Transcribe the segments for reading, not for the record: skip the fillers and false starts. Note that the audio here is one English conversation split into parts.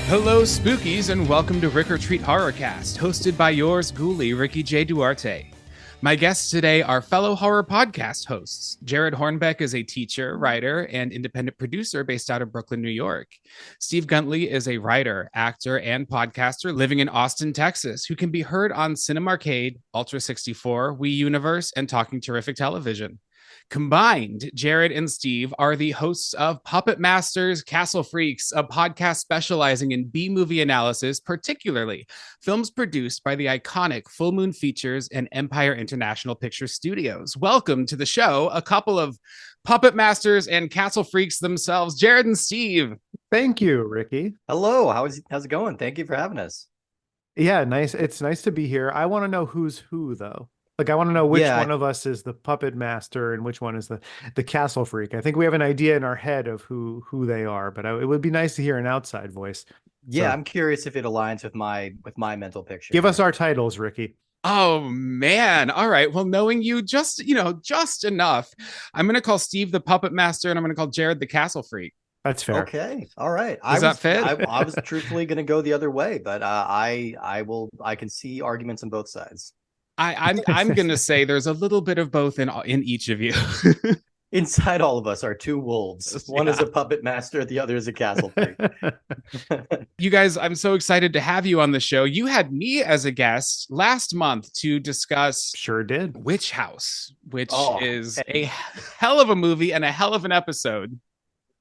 Hello, Spookies, and welcome to Rick or Treat Horrorcast, hosted by yours ghoulie, Ricky J. Duarte. My guests today are fellow horror podcast hosts. Jarrod Hornbeck is a teacher, writer, and independent producer based out of Brooklyn, New York. Steve Guntli is a writer, actor, and podcaster living in Austin, Texas, who can be heard on Cinemarcade, Ultra 64, Wii Universe, and Talking Terrific Television. Combined, Jarrod and Steve are the hosts of Puppet Masters Castle Freaks, a podcast specializing in B-movie analysis, particularly films produced by the iconic Full Moon Features and Empire International Picture Studios. Welcome to the show, a couple of Puppet Masters and Castle Freaks themselves, Jarrod and Steve. Thank you, Ricky. Hello, how's it going? Thank you for having us. Yeah, nice. It's nice to be here. I want to know who's who, though. Like, I want to know which one of us is the puppet master and which one is the castle freak. I think we have an idea in our head of who they are, but it would be nice to hear an outside voice. Yeah, so, I'm curious if it aligns with my mental picture. Give us our titles, Ricky. Oh, man. All right. Well, knowing you just enough, I'm going to call Steve the puppet master and I'm going to call Jarrod the castle freak. That's fair. Okay. All right. Does that fit? I was truthfully going to go the other way, but I can see arguments on both sides. I'm going to say there's a little bit of both in each of you. Inside all of us are two wolves. One is a puppet master, the other is a castle freak. You guys, I'm so excited to have you on the show. You had me as a guest last month to discuss Sure did. Witch House, which is a hell of a movie and a hell of an episode.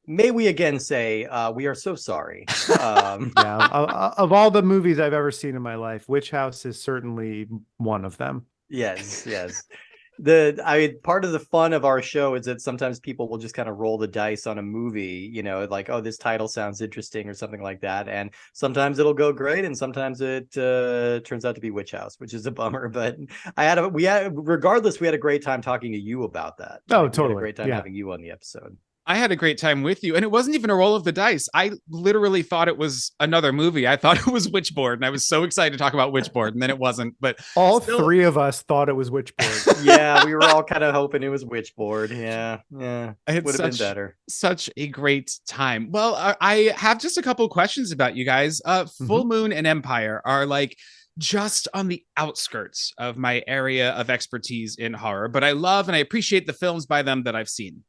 May we again say we are so sorry. Of all the movies I've ever seen in my life, Witch House is certainly one of them. Yes. Part of the fun of our show is that sometimes people will just kind of roll the dice on a movie, like, oh, this title sounds interesting or something like that. And sometimes it'll go great, and sometimes it turns out to be Witch House, which is a bummer. But regardless, we had a great time talking to you about that. Oh, totally. We had a great time having you on the episode. I had a great time with you, and it wasn't even a roll of the dice. I literally thought it was another movie. I thought it was Witchboard, and I was so excited to talk about Witchboard, and then it wasn't. But all three of us thought it was Witchboard. Yeah, we were all kind of hoping it was Witchboard. Yeah, it would have been better. Such a great time. Well, I have just a couple questions about you guys. Full Moon and Empire are like just on the outskirts of my area of expertise in horror, but I love and I appreciate the films by them that I've seen.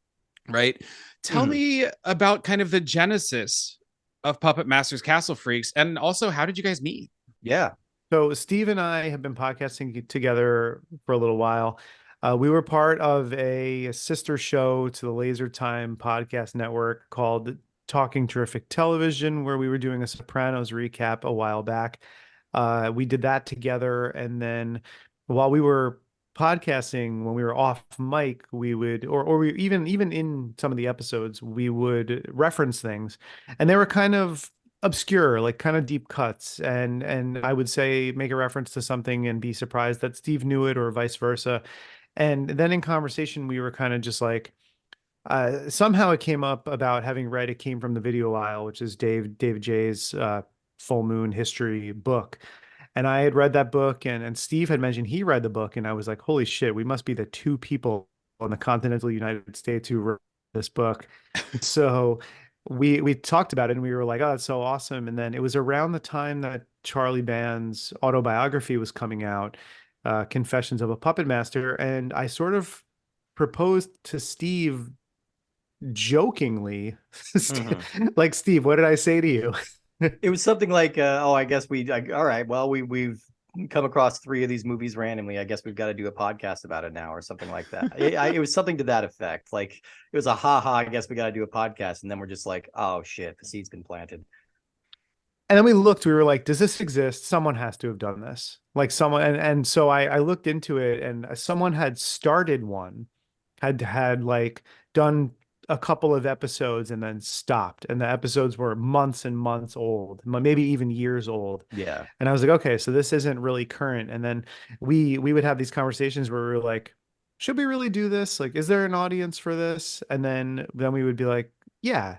Right. Tell me about kind of the genesis of Puppet Masters Castle Freaks, and also how did you guys meet? Yeah. So Steve and I have been podcasting together for a little while. We were part of a sister show to the Laser Time podcast network called Talking Terrific Television, where we were doing a Sopranos recap a while back. We did that together, and then while we were podcasting, when we were off mic, we would, or we even in some of the episodes, we would reference things, and they were kind of obscure, like kind of deep cuts, and I would say make a reference to something and be surprised that Steve knew it, or vice versa. And then in conversation, we were kind of just like, somehow it came up about having read It Came from the Video Aisle, which is David J's Full Moon history book. And I had read that book, and Steve had mentioned he read the book, and I was like, holy shit, we must be the two people in the continental United States who read this book. So we talked about it, and we were like, oh, that's so awesome. And then it was around the time that Charlie Band's autobiography was coming out, Confessions of a Puppet Master, and I sort of proposed to Steve jokingly, like, Steve, what did I say to you? It was something like, I guess all right, well, we've come across three of these movies randomly. I guess we've got to do a podcast about it now, or something like that. It was something to that effect. Like, it was a ha-ha, I guess we got to do a podcast. And then we're just like, oh shit, the seed's been planted. And then we looked, we were like, does this exist? Someone has to have done this. Like someone, and so I looked into it, and someone had started one, had like done a couple of episodes and then stopped. And the episodes were months and months old, maybe even years old. Yeah. And I was like, okay, so this isn't really current. And then we would have these conversations where we were like, should we really do this? Like, is there an audience for this? And then we would be like, yeah,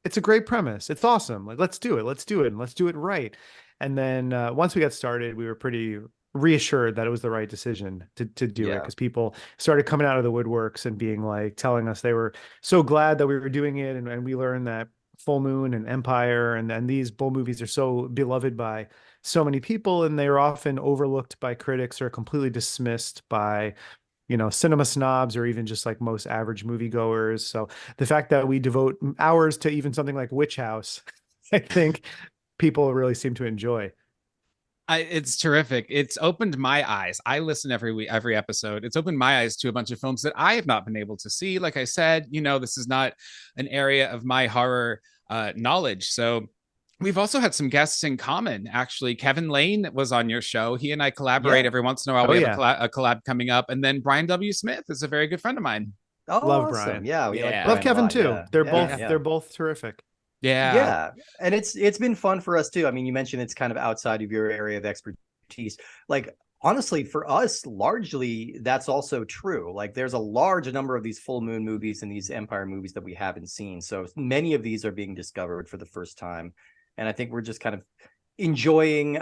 it's a great premise. It's awesome. Like, let's do it. Let's do it. And let's do it right. And then once we got started, we were pretty reassured that it was the right decision to do it, Yeah. because people started coming out of the woodworks and being like, telling us they were so glad that we were doing it. And we learned that Full Moon and Empire and these bull movies are so beloved by so many people, and they are often overlooked by critics or completely dismissed by cinema snobs or even just like most average moviegoers. So the fact that we devote hours to even something like Witch House, I think people really seem to enjoy. It's terrific. It's opened my eyes. I listen every week, every episode. It's opened my eyes to a bunch of films that I have not been able to see. Like I said, this is not an area of my horror knowledge. So we've also had some guests in common. Actually, Kevin Lane was on your show. He and I collaborate every once in a while. Oh, We have a collab coming up. And then Brian W. Smith is a very good friend of mine. Oh, Love awesome. Brian. Yeah, we like Yeah. Love Brian a Kevin lot, too. yeah. They're both terrific. Yeah. Yeah. And it's been fun for us too. I mean, you mentioned it's kind of outside of your area of expertise. Like, honestly, for us, largely that's also true. Like, there's a large number of these full moon movies and these Empire movies that we haven't seen. So many of these are being discovered for the first time. And I think we're just kind of enjoying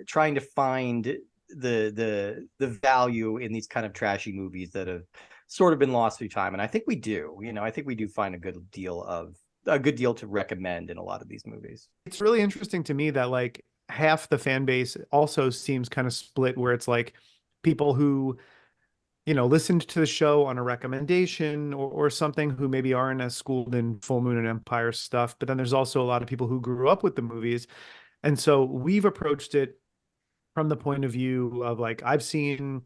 trying to find the value in these kind of trashy movies that have sort of been lost through time. And I think we do. I think we do find a good deal to recommend in a lot of these movies. It's really interesting to me that like half the fan base also seems kind of split, where it's like people who listened to the show on a recommendation or something, who maybe aren't as schooled in Full Moon and Empire stuff. But then there's also a lot of people who grew up with the movies. And so we've approached it from the point of view of like, I've seen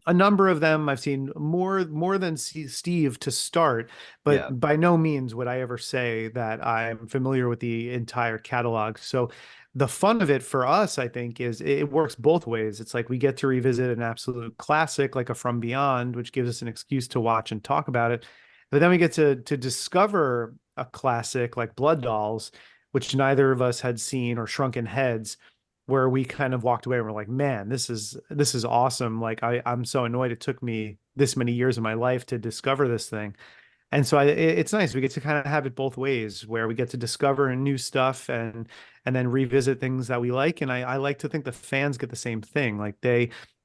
a number of them. I've seen more than Steve to start, but by no means would I ever say that I'm familiar with the entire catalog. So the fun of it for us, I think, is it works both ways. It's like we get to revisit an absolute classic like a From Beyond, which gives us an excuse to watch and talk about it. But then we get to discover a classic like Blood Dolls, which neither of us had seen, or Shrunken Heads, where we kind of walked away and we're like, man, this is awesome. Like I'm so annoyed it took me this many years of my life to discover this thing. And so it's nice. We get to kind of have it both ways, where we get to discover new stuff and then revisit things that we like. And I like to think the fans get the same thing. Like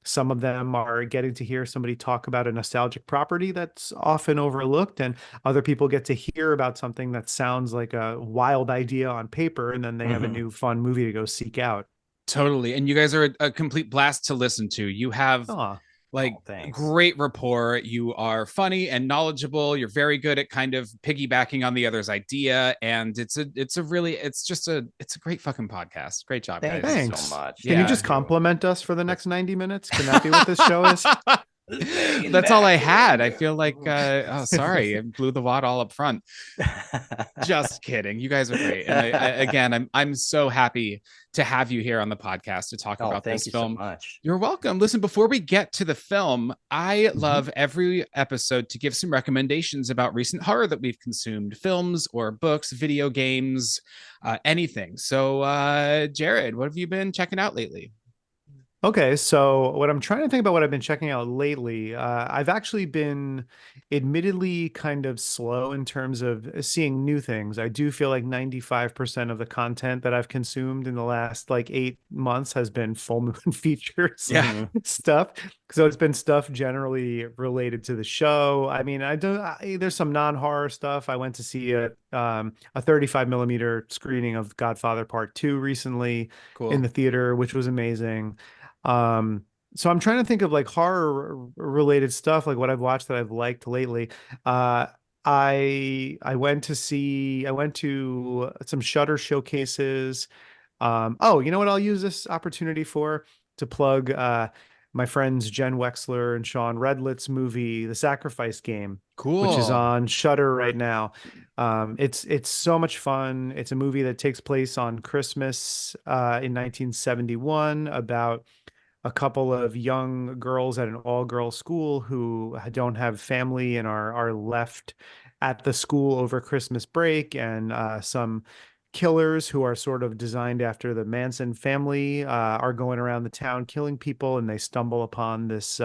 some of them are getting to hear somebody talk about a nostalgic property that's often overlooked, and other people get to hear about something that sounds like a wild idea on paper, and then they have a new fun movie to go seek out. Totally. And you guys are a complete blast to listen to. You have great rapport. You are funny and knowledgeable. You're very good at kind of piggybacking on the other's idea. And it's a great fucking podcast. Great job, guys. Thanks so much. Can you just compliment us for the next 90 minutes? Can that be what this show is? That's all I had. I feel like sorry, I blew the wad all up front. Just kidding. You guys are great. And I'm so happy to have you here on the podcast to talk about this film. So much. You're welcome. Listen, before we get to the film, I love every episode to give some recommendations about recent horror that we've consumed, films or books, video games, anything. So Jarrod, what have you been checking out lately? Okay, so what I'm trying to think about what I've been checking out lately, I've actually been admittedly kind of slow in terms of seeing new things. I do feel like 95% of the content that I've consumed in the last like 8 months has been Full Moon features stuff. So it's been stuff generally related to the show. I mean, there's some non-horror stuff. I went to see a 35 millimeter screening of Godfather Part 2 recently in the theater, which was amazing. So I'm trying to think of like horror related stuff, like what I've watched that I've liked lately. I went to some Shudder showcases. You know what I'll use this opportunity for? To plug my friends Jen Wexler and Sean Redlett's movie, The Sacrifice Game, Cool. which is on Shudder right now. It's so much fun. It's a movie that takes place on Christmas in 1971 about a couple of young girls at an all-girl school who don't have family and are left at the school over Christmas break, and some killers who are sort of designed after the Manson family are going around the town killing people, and they stumble upon this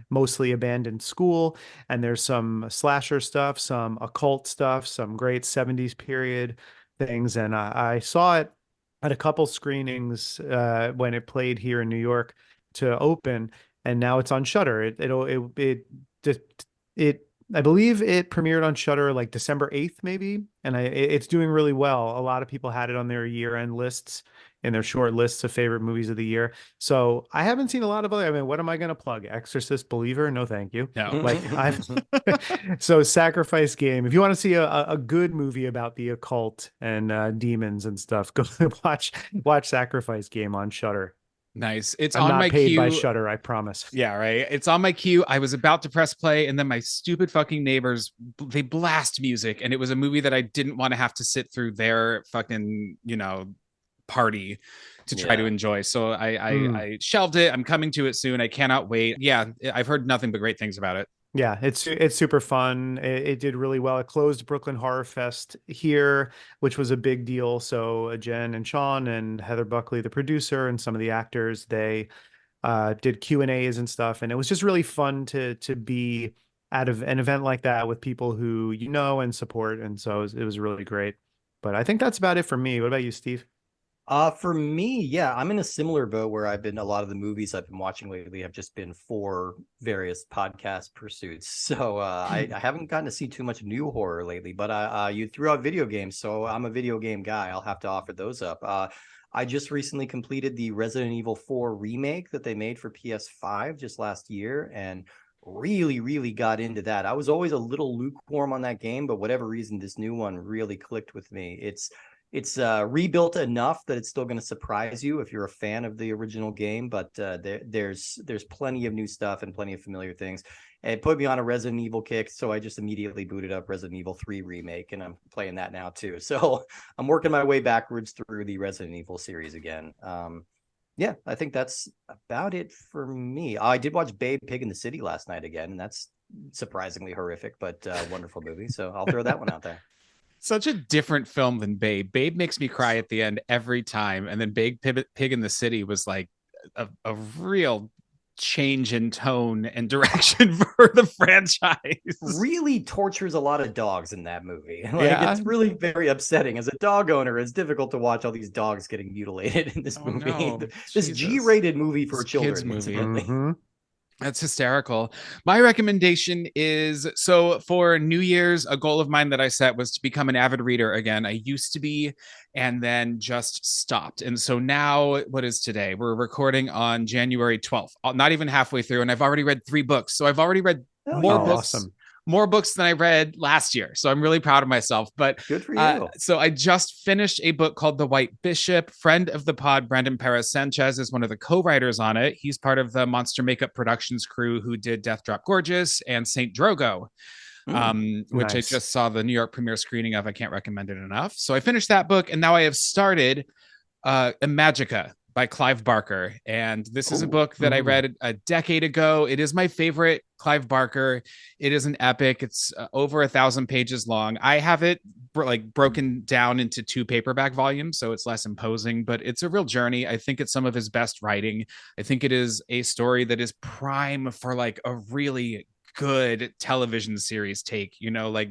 mostly abandoned school, and there's some slasher stuff, some occult stuff, some great 70s period things, and I saw it at a couple screenings when it played here in New York to open, and now it's on Shudder. It I believe it premiered on Shudder like December 8th, maybe, and it's doing really well. A lot of people had it on their year-end lists, in their short lists of favorite movies of the year. So I haven't seen a lot of other. I mean, what am I going to plug? Exorcist, Believer? No, thank you. No. Like I've so Sacrifice Game. If you want to see a good movie about the occult and demons and stuff, go watch Sacrifice Game on Shudder. Nice. It's I'm on not my paid queue. by Shudder, I promise. Yeah, right. It's on my queue. I was about to press play, and then my stupid fucking neighbors, they blast music, and it was a movie that I didn't want to have to sit through their fucking, party to try to enjoy. So I shelved it. I'm coming to it soon. I cannot wait. Yeah, I've heard nothing but great things about it. Yeah, it's super fun. It did really well. It closed Brooklyn Horror Fest here, which was a big deal. So Jen and Sean and Heather Buckley, the producer, and some of the actors, they did Q&As and stuff, and it was just really fun to be at an event like that with people who you know and support, and so it was really great. But I think that's about it for me. What about you, Steve? For me, yeah, I'm in a similar boat where a lot of the movies I've been watching lately have just been for various podcast pursuits. So I haven't gotten to see too much new horror lately, but you threw out video games, so I'm a video game guy. I'll have to offer those up. I just recently completed the Resident Evil 4 remake that they made for PS5 just last year, and really, really got into that. I was always a little lukewarm on that game, but whatever reason, this new one really clicked with me. It's rebuilt enough that it's still going to surprise you if you're a fan of the original game, but there's plenty of new stuff and plenty of familiar things. And it put me on a Resident Evil kick, so I just immediately booted up Resident Evil 3 Remake, and I'm playing that now too. So I'm working my way backwards through the Resident Evil series again. Yeah, I think that's about it for me. I did watch Babe, Pig in the City last night again, and that's surprisingly horrific, but wonderful movie. So I'll throw that one out there. Such a different film than Babe. Babe makes me cry at the end every time. And then Pig in the City was like a real change in tone and direction for the franchise. Really tortures a lot of dogs in that movie. It's really very upsetting. As a dog owner, it's difficult to watch all these dogs getting mutilated in this movie. No. This G-rated movie for children. Kids movie. That's hysterical. My recommendation is, so for New Year's, a goal of mine that I set was to become an avid reader again. I used to be, and then just stopped. And so now, what is today? We're recording on January 12th, not even halfway through, and I've already read 3 books. So I've already read more books. Awesome. More books than I read last year. So I'm really proud of myself. But good for you. So I just finished a book called The White Bishop. Friend of the pod, Brandon Perez Sanchez, is one of the co-writers on it. He's part of the Monster Makeup Productions crew who did Death Drop Gorgeous and Saint Drogo, which I just saw the New York premiere screening of. I can't recommend it enough. So I finished that book, and now I have started Imagica by Clive Barker. And this is a book that I read a decade ago. It is my favorite Clive Barker. It is an epic. It's over 1,000 pages long. I have it broken down into 2 paperback volumes, so it's less imposing, but it's a real journey. I think it's some of his best writing. I think it is a story that is prime for like a really good television series take,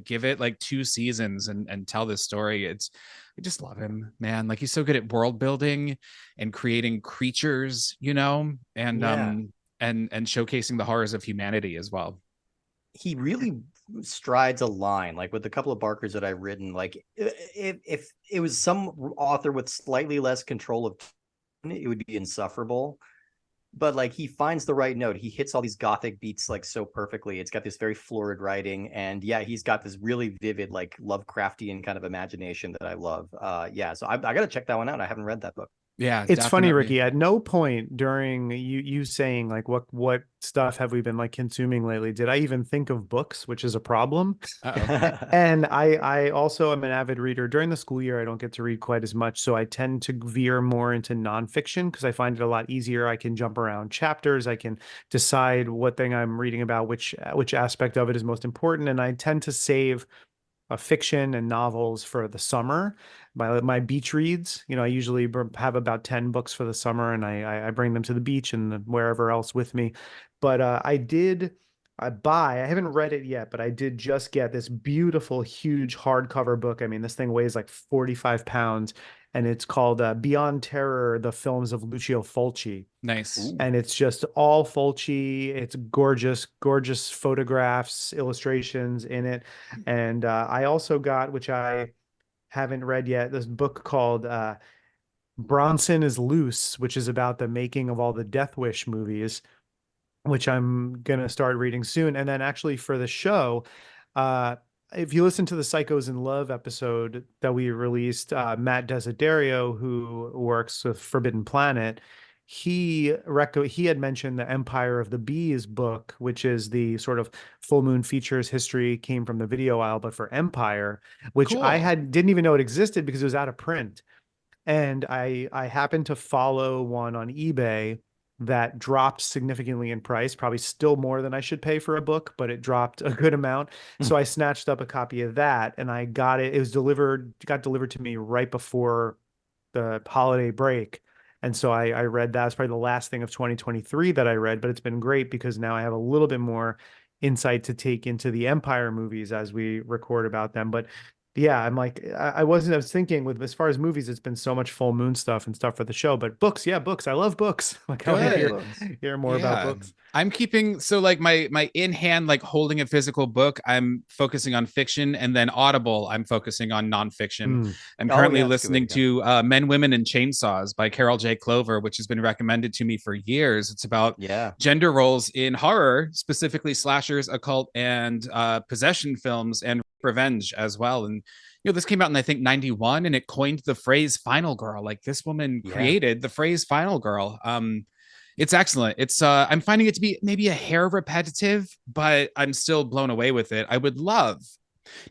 give it 2 seasons and tell this story. I just love him, man. Like, he's so good at world building and creating creatures, and showcasing the horrors of humanity as well. He really strides a line, like with a couple of Barkers that I've written. Like, if it was some author with slightly less control of it would be insufferable. But like, he finds the right note. He hits all these gothic beats like so perfectly. It's got this very florid writing, and he's got this really vivid, like Lovecraftian kind of imagination that I love. So I got to check that one out. I haven't read that book. Yeah, It's funny, definitely. Ricky, at no point during you saying like what stuff have we been like consuming lately did I even think of books, which is a problem. Uh-oh. And I also am an avid reader. During the school year, I don't get to read quite as much, so I tend to veer more into nonfiction because I find it a lot easier. I can jump around chapters. I can decide what thing I'm reading about, which aspect of it is most important, and I tend to save fiction and novels for the summer. My beach reads, I usually have about 10 books for the summer, and I bring them to the beach and wherever else with me. But I haven't read it yet, but I did just get this beautiful, huge hardcover book. I mean, this thing weighs like 45 pounds, and it's called Beyond Terror, the Films of Lucio Fulci. Nice. Ooh. And it's just all Fulci. It's gorgeous, gorgeous photographs, illustrations in it. And I also got, which I haven't read yet, this book called Bronson is Loose, which is about the making of all the Death Wish movies, which I'm gonna start reading soon. And then actually for the show, uh, if you listen to the Psychos in Love episode that we released, Matt Desiderio, who works with Forbidden Planet, he had mentioned the Empire of the Bees book, which is the sort of full moon features history, came from the video aisle, but for Empire, which I Cool. didn't even know it existed because it was out of print. And I happened to follow one on eBay that dropped significantly in price, probably still more than I should pay for a book, but it dropped a good amount. So I snatched up a copy of that and I got it. It was got delivered to me right before the holiday break. And so I read that. It's probably the last thing of 2023 that I read, but it's been great because now I have a little bit more insight to take into the Empire movies as we record about them. But yeah, I'm like, I was thinking with as far as movies, it's been so much full moon stuff and stuff for the show, but books, yeah, books. I love books. Like I want to Yeah, Good. books. hear more about Yeah. books. I'm keeping so like my in hand, like holding a physical book, I'm focusing on fiction, and then Audible, I'm focusing on nonfiction. Mm. I'm Oh, currently yeah, that's a good way listening to go. to Men, Women, and Chainsaws by Carol J. Clover, which has been recommended to me for years. It's about Yeah. gender roles in horror, specifically slashers, occult, and possession films, and revenge as well. And this came out in I think 91, and it coined the phrase "final girl." Like this woman Yeah. created the phrase "final girl." It's excellent. It's I'm finding it to be maybe a hair repetitive, but I'm still blown away with it. I would love,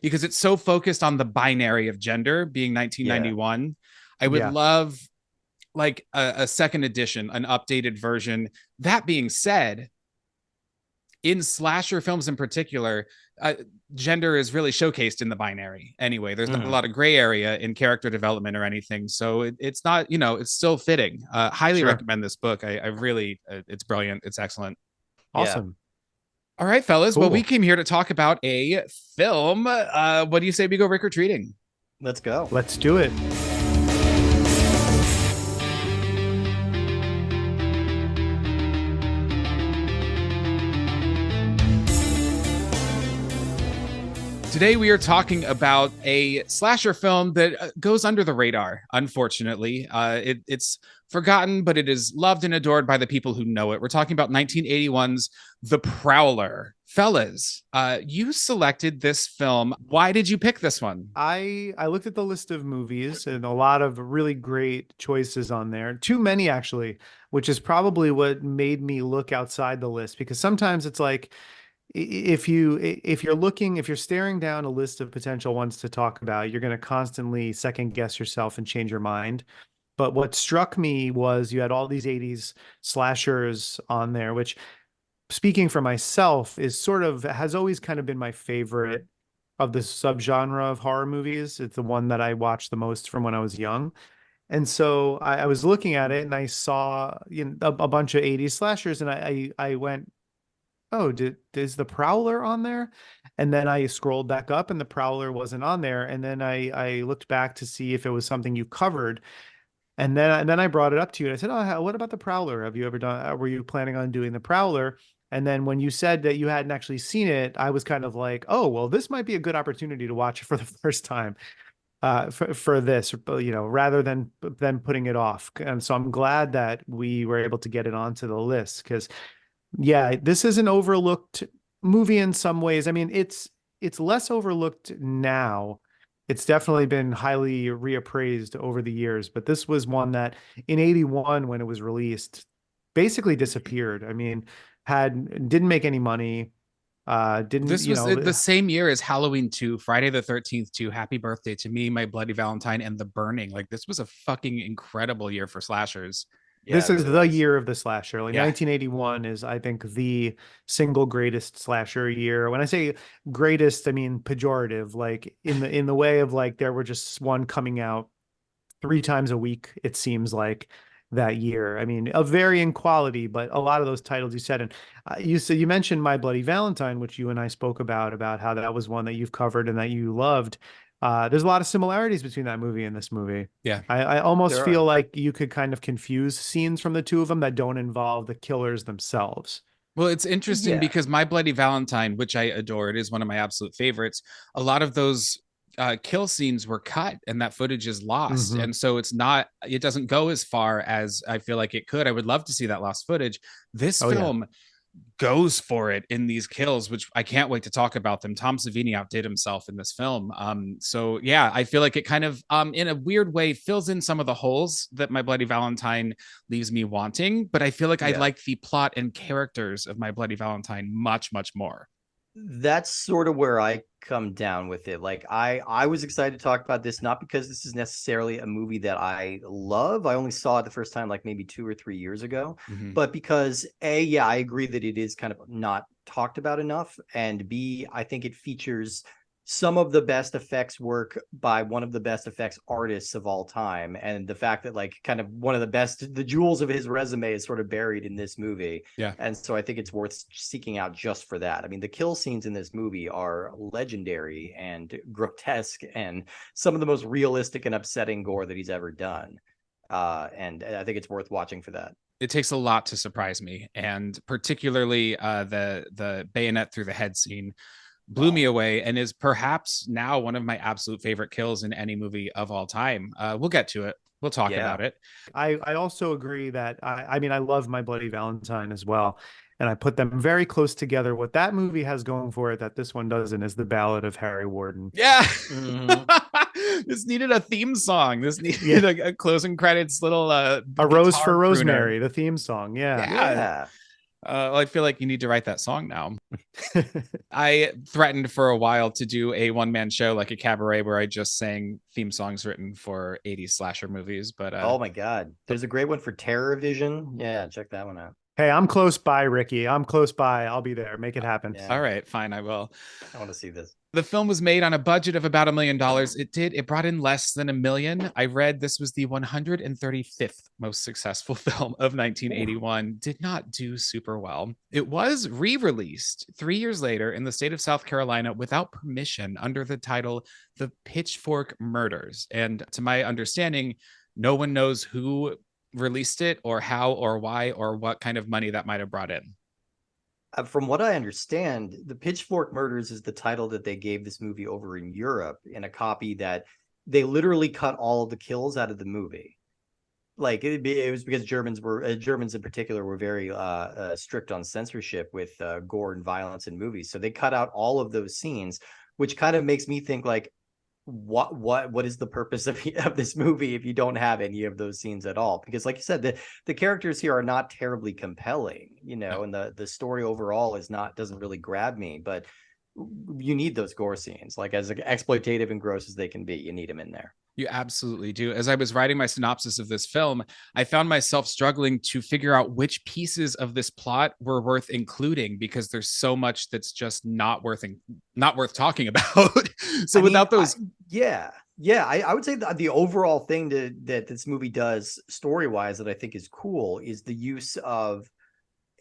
because it's so focused on the binary of gender being 1991. I would Yeah. love like a second edition, an updated version. That being said, in slasher films in particular, gender is really showcased in the binary anyway. There's not a lot of gray area in character development or anything, so it's not, it's still fitting. Highly Sure. recommend this book. I really it's brilliant, it's excellent. Awesome. All right, fellas, well, we Cool. came here to talk about a film. What do you say we go Rick or treating? Let's go. Let's do it. Today we are talking about a slasher film that goes under the radar, unfortunately. It's forgotten, but it is loved and adored by the people who know it. We're talking about 1981's The Prowler. Fellas, you selected this film. Why did you pick this one? I looked at the list of movies and a lot of really great choices on there. Too many actually, which is probably what made me look outside the list, because sometimes it's like if you're staring down a list of potential ones to talk about, you're going to constantly second guess yourself and change your mind. But what struck me was you had all these 80s slashers on there, which, speaking for myself, is sort of has always kind of been my favorite of the subgenre of horror movies. It's the one that I watched the most from when I was young. And so I was looking at it and I saw, a bunch of 80s slashers, and I went, oh, is the Prowler on there? And then I scrolled back up and the Prowler wasn't on there. And then I looked back to see if it was something you covered. And then I brought it up to you and I said, oh, what about the Prowler? Have you ever done, were you planning on doing the Prowler? And then when you said that you hadn't actually seen it, I was kind of like, oh, well, this might be a good opportunity to watch it for the first time, for this, rather than putting it off. And so I'm glad that we were able to get it onto the list, because yeah, this is an overlooked movie in some ways. I mean, it's less overlooked now It's definitely been highly reappraised over the years, but this was one that in 81 when it was released basically disappeared. I mean, didn't make any money, didn't, This was the same year as Halloween 2, Friday the 13th 2, Happy Birthday to Me, My Bloody Valentine, and The Burning. Like, this was a fucking incredible year for slashers. Yeah, this it is really the was. year of the slasher. Like Yeah. 1981 is, I think, the single greatest slasher year. When I say greatest, I mean pejorative, like in the way of like there were just one coming out 3 times a week, it seems like that year. I mean, of varying quality, but a lot of those titles you said, and you mentioned My Bloody Valentine, which you and I spoke about how that was one that you've covered and that you loved. There's a lot of similarities between that movie and this movie. Yeah. I almost There feel are. like you could kind of confuse scenes from the two of them that don't involve the killers themselves. Well, it's interesting Yeah. because My Bloody Valentine, which I adore, it is one of my absolute favorites. A lot of those kill scenes were cut and that footage is lost. Mhm. And so it doesn't go as far as I feel like it could. I would love to see that lost footage. This Oh, yeah. film goes for it in these kills, which I can't wait to talk about them. Tom Savini outdid himself in this film. So yeah, I feel like it kind of, in a weird way, fills in some of the holes that My Bloody Valentine leaves me wanting. But I feel like I Yeah. like the plot and characters of My Bloody Valentine much, much more. That's sort of where I come down with it. Like I was excited to talk about this, not because this is necessarily a movie that I love. I only saw it the first time like maybe 2 or 3 years ago, Mhm. but because yeah, I agree that it is kind of not talked about enough, and B, I think it features some of the best effects work by one of the best effects artists of all time, and the fact that like kind of one of the jewels of his resume is sort of buried in this movie. Yeah. And so I think it's worth seeking out just for that. I mean, the kill scenes in this movie are legendary and grotesque and some of the most realistic and upsetting gore that he's ever done. And I think it's worth watching for that. It takes a lot to surprise me, and particularly the bayonet through the head scene blew me away and is perhaps now one of my absolute favorite kills in any movie of all time. We'll get to it. We'll talk about it. I also agree that I mean, I love My Bloody Valentine as well. And I put them very close together. What that movie has going for it that this one doesn't is the Ballad of Harry Warden. Yeah. Mhm. This needed a theme song. This needed a closing credits little A Rose for guitar Rosemary, crooner. the theme song. Yeah. Yeah. I feel like you need to write that song now. I threatened for a while to do a one-man show like a cabaret where I just sang theme songs written for 80s slasher movies. But Oh my God. There's a great one for Terror Vision. Yeah, check that one out. Hey, I'm close by, Ricky. I'm close by. I'll be there. Make it happen. Yeah. all right, fine, I will. I want to see this. The film was made on a budget of about $1 million. It brought in less than $1 million. I read this was the 135th most successful film of 1981. Did not do super well. It was re-released 3 years later in the state of South Carolina without permission under the title The Pitchfork Murders. And to my understanding, no one knows who released it or how or why or what kind of money that might have brought in. From what I understand, The Pitchfork Murders is the title that they gave this movie over in Europe in a copy that they literally cut all of the kills out of the movie. Like it was because Germans in particular were very strict on censorship with gore and violence in movies. So they cut out all of those scenes, which kind of makes me think like, what is the purpose of this movie if you don't have any of those scenes at all? Because like you said, the characters here are not terribly compelling, you know, and the story overall doesn't really grab me, but you need those gore scenes, like as exploitative and gross as they can be, you need them in there. You absolutely do. As I was writing my synopsis of this film, I found myself struggling to figure out which pieces of this plot were worth including because there's so much that's just not worth talking about. So without those, I would say the overall thing that this movie does story-wise that I think is cool is the use of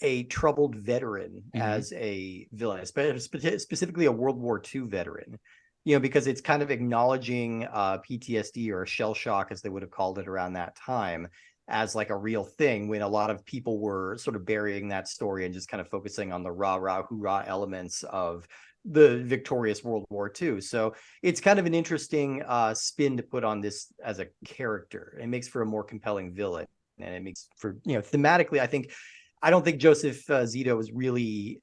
a troubled veteran as a villain, specifically a World War II veteran. You know, because it's kind of acknowledging PTSD or shell shock, as they would have called it around that time, as like a real thing when a lot of people were sort of burying that story and just kind of focusing on the rah-rah, hoorah elements of the victorious World War II. So it's kind of an interesting spin to put on this as a character. It makes for a more compelling villain. And it makes for, you know, thematically, I think I don't think Joseph Zito was really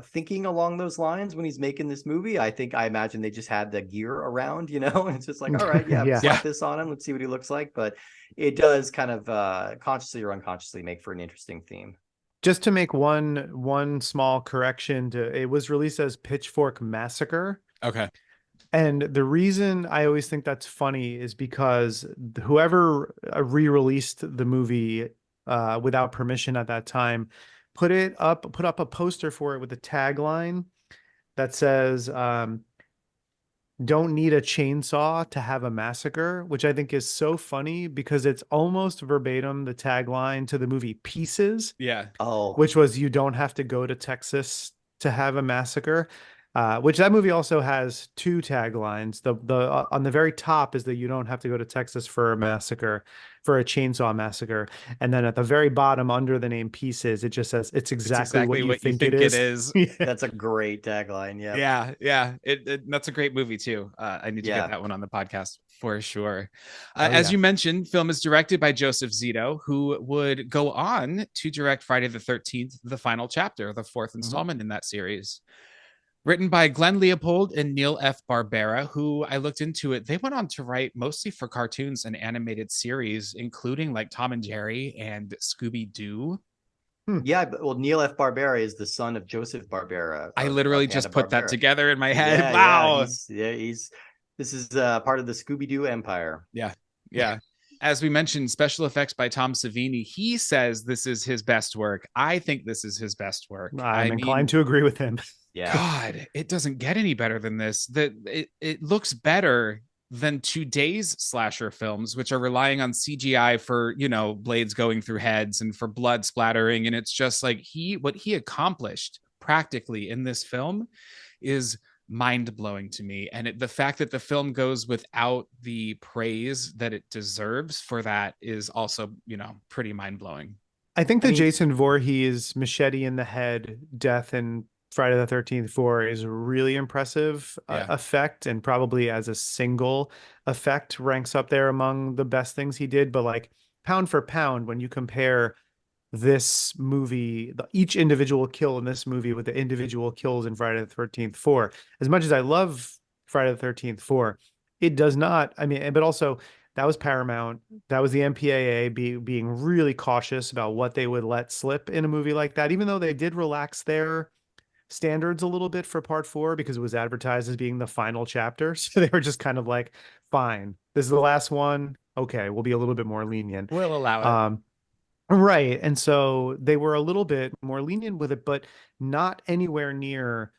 thinking along those lines when he's making this movie. I imagine they just had the gear around, and it's just like, all right, yeah, Yeah. slap this on him. Let's see what he looks like. But it does kind of consciously or unconsciously make for an interesting theme. Just to make one small correction, it was released as Pitchfork Massacre. Okay. And the reason I always think that's funny is because whoever re-released the movie without permission at that time put up a poster for it with a tagline that says don't need a chainsaw to have a massacre, which I think is so funny because it's almost verbatim the tagline to the movie Pieces. Yeah. Oh, Which was you don't have to go to Texas to have a massacre. Which that movie also has two taglines. The on the very top is that you don't have to go to Texas for a massacre, for a chainsaw massacre, and then at the very bottom under the name Pieces, it just says it's exactly what you think it is. That's a great tagline. Yeah. That's a great movie too. I need to get that one on the podcast for sure. As you mentioned, film is directed by Joseph Zito, who would go on to direct Friday the 13th, the final chapter, the fourth installment in that series. Written by Glenn Leopold and Neil F. Barbera, who I looked into it. They went on to write mostly for cartoons and animated series, including like Tom and Jerry and Scooby-Doo. Yeah, well, Neil F. Barbera is the son of Joseph Barbera. I literally just put that together in my head. Yeah, wow. This is part of the Scooby-Doo empire. Yeah. As we mentioned, special effects by Tom Savini. He says this is his best work. I think this is his best work. I'm inclined to agree with him. Yeah. God, it doesn't get any better than this. It looks better than today's slasher films, which are relying on CGI for, blades going through heads and for blood splattering. And it's just like what he accomplished practically in this film is mind-blowing to me. And the fact that the film goes without the praise that it deserves for that is also, pretty mind-blowing. I think Jason Voorhees machete in the head death in Friday the 13th 4 is a really impressive effect, and probably as a single effect ranks up there among the best things he did. But like pound for pound, when you compare this movie, each individual kill in this movie with the individual kills in Friday the 13th 4, as much as I love Friday the 13th 4, it does not. I mean, but also that was Paramount. That was the MPAA being really cautious about what they would let slip in a movie like that, even though they did relax their standards a little bit for part 4 because it was advertised as being the final chapter. So they were just kind of like, fine, this is the last one. Okay, we'll be a little bit more lenient. We'll allow it. Right. And so they were a little bit more lenient with it, but not anywhere near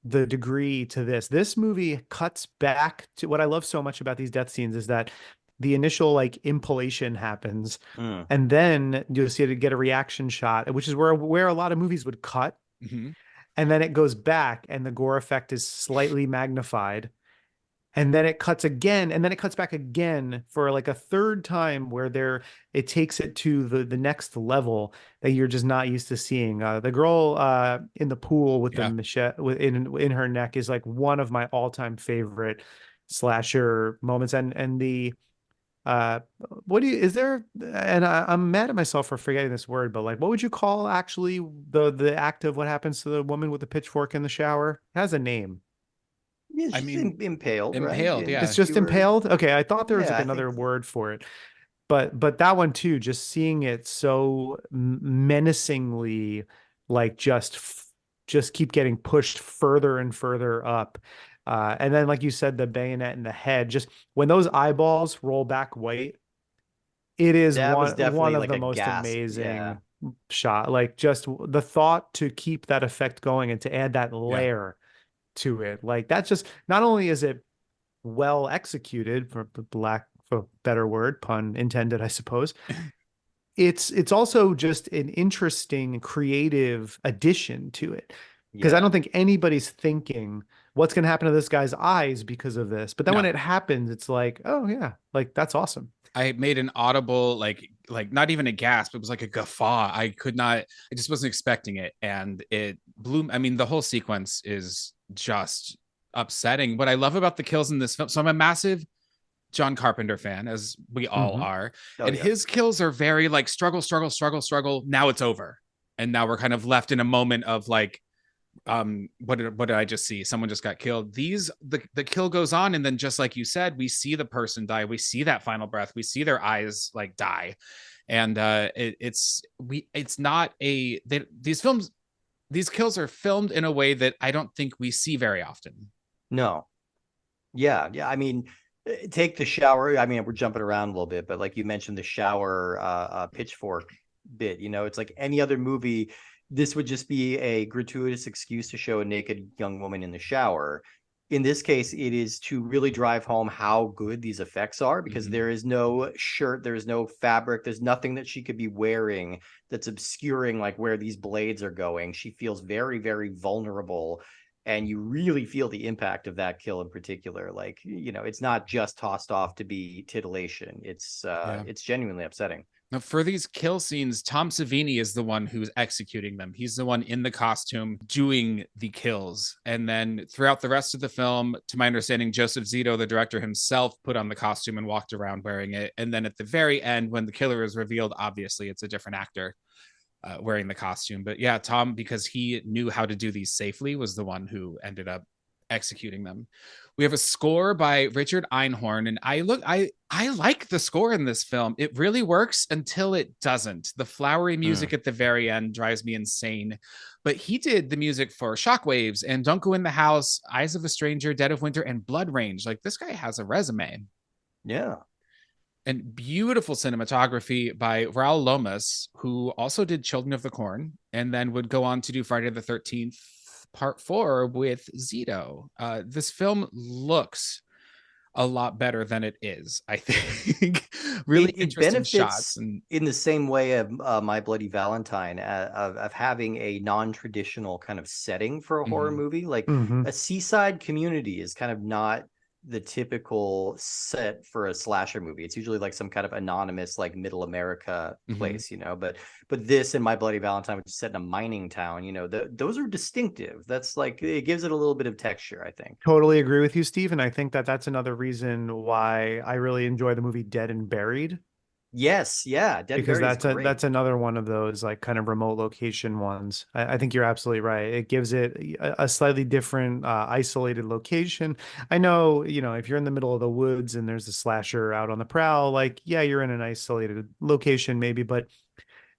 the degree to this. This movie cuts back to what I love so much about these death scenes is that the initial like impalation happens and then you'll see it get a reaction shot, which is where a lot of movies would cut. Mm-hmm. And then it goes back and the gore effect is slightly magnified. And then it cuts again, and then it cuts back again for like a third time where it takes it to the next level that you're just not used to seeing. The girl in the pool with the machete in her neck is like one of my all-time favorite slasher moments. And the I'm mad at myself for forgetting this word, but like, what would you call actually the act of what happens to the woman with the pitchfork in the shower? It has a name. Yeah, I mean, impaled. Impaled, right? Yeah. It's just impaled. Okay, I thought there was like another word for it, but that one too. Just seeing it so menacingly, like just keep getting pushed further and further up, and then like you said, the bayonet in the head. Just when those eyeballs roll back white, it is one of the most amazing shot. Like just the thought to keep that effect going and to add that layer to it, like that's just, not only is it well executed, for better word, pun intended, I suppose, it's also just an interesting creative addition to it, because I don't think anybody's thinking what's going to happen to this guy's eyes because of this, but then when it happens, it's like, oh yeah, like that's awesome. I made an audible, like not even a gasp. It was like a guffaw. I just wasn't expecting it. And it blew. I mean, the whole sequence is just upsetting. What I love about the kills in this film, so I'm a massive John Carpenter fan, as we all are. His kills are very like struggle. Now it's over. and now we're kind of left in a moment of like, what did I just see? Someone just got killed. The kill goes on, and then just like you said, we see the person die. We see that final breath. We see their eyes like die, and it's not these films. These kills are filmed in a way that I don't think we see very often. No. Yeah. I mean, take the shower. I mean, we're jumping around a little bit, but like you mentioned, the shower pitchfork bit, it's like any other movie. This would just be a gratuitous excuse to show a naked young woman in the shower. In this case, it is to really drive home how good these effects are, because there is no shirt, there is no fabric, there's nothing that she could be wearing that's obscuring like where these blades are going. She feels very, very vulnerable, and you really feel the impact of that kill in particular. Like, it's not just tossed off to be titillation. It's genuinely upsetting. Now, for these kill scenes, Tom Savini is the one who's executing them. He's the one in the costume doing the kills. And then throughout the rest of the film, to my understanding, Joseph Zito, the director himself, put on the costume and walked around wearing it. And then at the very end, when the killer is revealed, obviously it's a different actor wearing the costume. But yeah, Tom, because he knew how to do these safely, was the one who ended up executing them. We have a score by Richard Einhorn, and I like the score in this film. It really works until it doesn't. The flowery music at the very end drives me insane. But he did the music for Shockwaves and Don't Go in the House, Eyes of a Stranger, Dead of Winter, and Blood Range. Like, this guy has a resume. Yeah. And beautiful cinematography by Raul Lomas, who also did Children of the Corn, and then would go on to do Friday the 13th Part 4 with Zito. This film looks a lot better than it is, I think. Really interesting shots. And in the same way of My Bloody Valentine, of having a non-traditional kind of setting for a horror movie. Like a seaside community is kind of not the typical set for a slasher movie. It's usually like some kind of anonymous, like middle America place, but this and My Bloody Valentine, which is set in a mining town, those are distinctive. That's like, it gives it a little bit of texture, I think. Totally agree with you, Steve. And I think that's another reason why I really enjoy the movie Dead and Buried. Yes, yeah, because that's another one of those like kind of remote location ones. I think you're absolutely right. It gives it a slightly different isolated location. I know, if you're in the middle of the woods and there's a slasher out on the prowl, like, yeah, you're in an isolated location maybe, but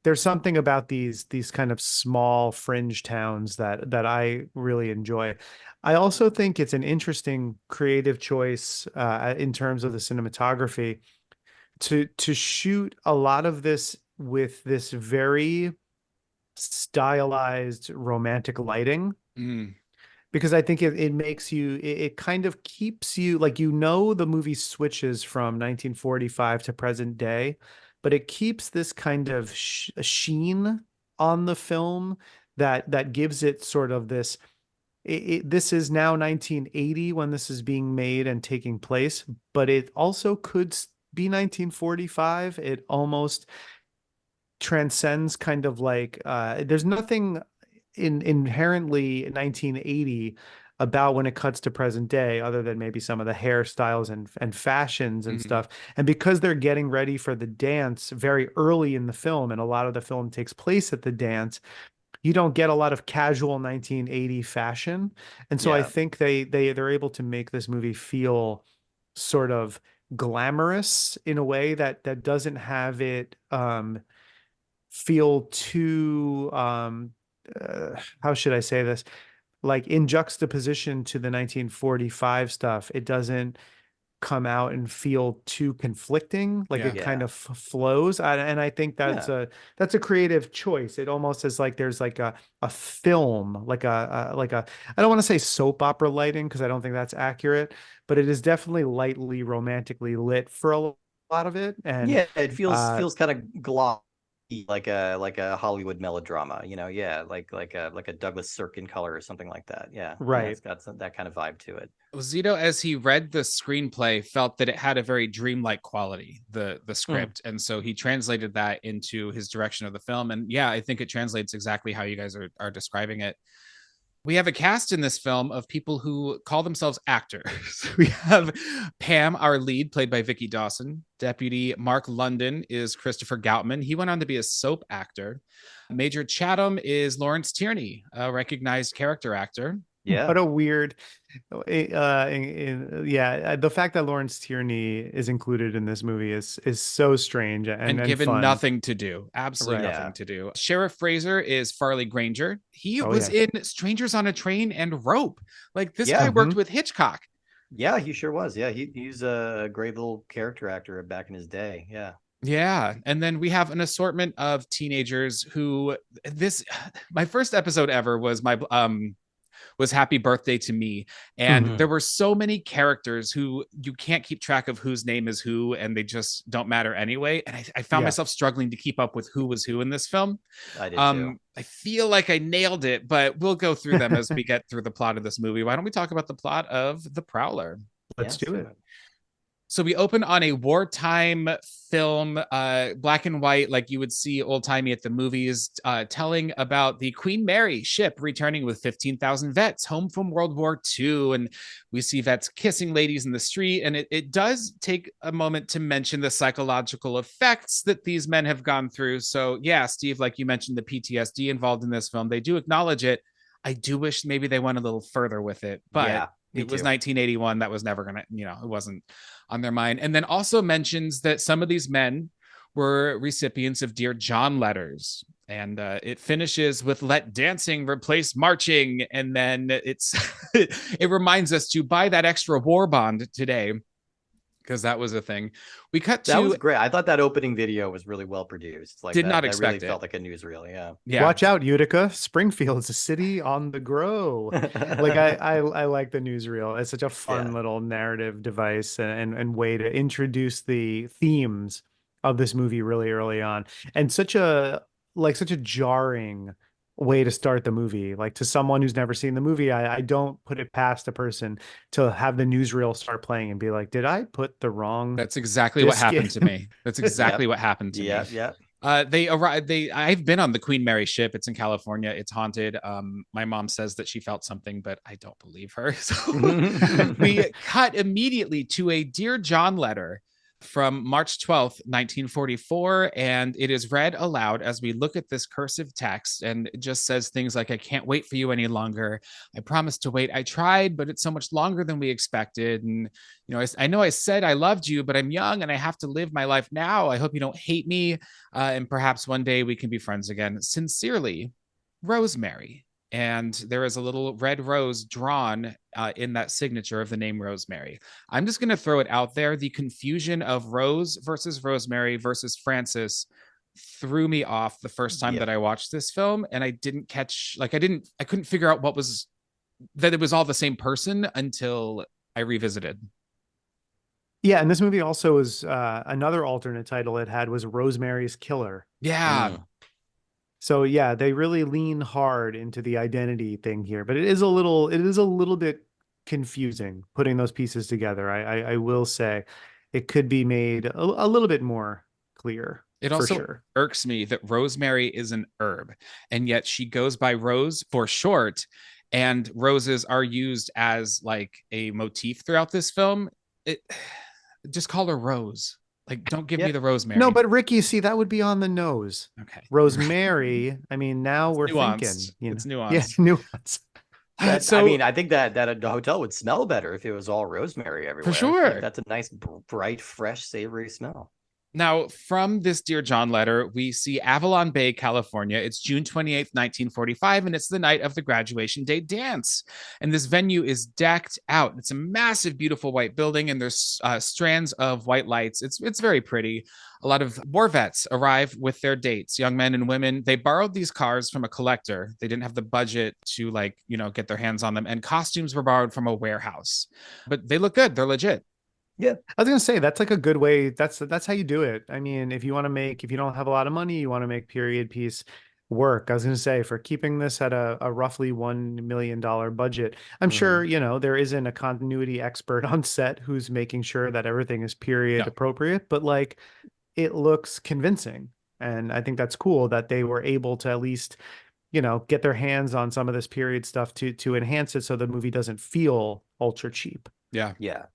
there's something about these kind of small fringe towns that I really enjoy. I also think it's an interesting creative choice in terms of the cinematography to shoot a lot of this with this very stylized romantic lighting, because I think it makes you, it kind of keeps you like, the movie switches from 1945 to present day, but it keeps this kind of sheen on the film that gives it sort of this. This is now 1980 when this is being made and taking place, but it also could be 1945. It almost transcends kind of like there's nothing inherently 1980 about when it cuts to present day, other than maybe some of the hairstyles and fashions and stuff. And because they're getting ready for the dance very early in the film, and a lot of the film takes place at the dance, you don't get a lot of casual 1980 fashion. And so I think they're able to make this movie feel sort of glamorous in a way that doesn't have it feel too how should I say this, like in juxtaposition to the 1945 stuff. It doesn't come out and feel too conflicting, like it kind of flows. And I think that's a creative choice. It almost is like there's like a film, like a I don't want to say soap opera lighting, because I don't think that's accurate, but it is definitely lightly romantically lit for a lot of it. And it feels kind of glossy, like a Hollywood melodrama, like a Douglas Sirkin color or something like that. Right. It's got that kind of vibe to it. Zito, as he read the screenplay, felt that it had a very dreamlike quality, the script, and so he translated that into his direction of the film. And I think it translates exactly how you guys are describing it. We have a cast in this film of people who call themselves actors. We have Pam, our lead, played by Vicky Dawson. Deputy Mark London is Christopher Goutman. He went on to be a soap actor. Major Chatham is Lawrence Tierney, a recognized character actor. Yeah. What a weird, the fact that Lawrence Tierney is included in this movie is so strange and given fun. nothing to do, absolutely Right. nothing to do. Sheriff Fraser is Farley Granger. He Oh, was yeah. in Strangers on a Train and Rope. Like this Yeah. guy worked with Hitchcock. Yeah, he sure was. Yeah, he's a great little character actor back in his day. Yeah. Yeah. And then we have an assortment of teenagers who my first episode ever was Happy Birthday to Me. And there were so many characters who you can't keep track of whose name is who, and they just don't matter anyway. And I found myself struggling to keep up with who was who in this film. I did too. I feel like I nailed it, but we'll go through them as we get through the plot of this movie. Why don't we talk about the plot of The Prowler? Let's do it. So we open on a wartime film, black and white, like you would see old-timey at the movies, telling about the Queen Mary ship returning with 15,000 vets home from World War II. And we see vets kissing ladies in the street. And it does take a moment to mention the psychological effects that these men have gone through. So yeah, Steve, like you mentioned, the PTSD involved in this film, they do acknowledge it. I do wish maybe they went a little further with it, but yeah, it was 1981. That was never going to, it wasn't on their mind. And then also mentions that some of these men were recipients of Dear John letters. And it finishes with "Let dancing replace marching." And then it reminds us to buy that extra war bond today, because that was a thing. We cut to... That was great. I thought that opening video was really well produced. Like, did not expect that really it. Felt like a newsreel. Yeah. Watch out, Utica. Springfield's a city on the grow. Like I like the newsreel. It's such a fun little narrative device and way to introduce the themes of this movie really early on. And such a jarring way to start the movie. Like, to someone who's never seen the movie, I don't put it past a person to have the newsreel start playing and be like, did I put the wrong... That's exactly what happened to me. That's exactly what happened to me. Yeah. They arrived. I've been on the Queen Mary ship. It's in California. It's haunted. My mom says that she felt something, but I don't believe her. So we cut immediately to a Dear John letter from March 12th, 1944, and it is read aloud as we look at this cursive text, and it just says things like, "I can't wait for you any longer. I promised to wait. I tried, but it's so much longer than we expected. And, I know I said I loved you, but I'm young and I have to live my life now. I hope you don't hate me. And perhaps one day we can be friends again. Sincerely, Rosemary." And there is a little red rose drawn in that signature of the name Rosemary. I'm just going to throw it out there. The confusion of Rose versus Rosemary versus Frances threw me off the first time that I watched this film. And I didn't catch, I couldn't figure out that it was all the same person until I revisited. Yeah, and this movie also was another alternate title it had was Rosemary's Killer. Yeah. So yeah, they really lean hard into the identity thing here, but it is a little bit confusing putting those pieces together. I will say it could be made a little bit more clear. It also irks me that Rosemary is an herb, and yet she goes by Rose for short, and roses are used as like a motif throughout this film. Just call her Rose. Like, don't give me the Rosemary. No, but Ricky, see, that would be on the nose. Okay. Rosemary, I mean, now we're thinking. It's nuanced. Yeah, nuance. I think that a hotel would smell better if it was all rosemary everywhere. For sure. That's a nice, bright, fresh, savory smell. Now, from this Dear John letter, we see Avalon Bay, California. It's June 28th, 1945, and it's the night of the graduation day dance. And this venue is decked out. It's a massive, beautiful white building, and there's strands of white lights. It's very pretty. A lot of war vets arrive with their dates, young men and women. They borrowed these cars from a collector. They didn't have the budget to get their hands on them. And costumes were borrowed from a warehouse. But they look good. They're legit. Yeah, I was gonna say that's like a good way. That's how you do it. I mean, if you don't have a lot of money, you want to make period piece work. I was gonna say, for keeping this at a roughly $1 million budget, I'm sure there isn't a continuity expert on set who's making sure that everything is period appropriate, but it looks convincing, and I think that's cool that they were able to at least get their hands on some of this period stuff to enhance it so the movie doesn't feel ultra cheap. Yeah. Yeah.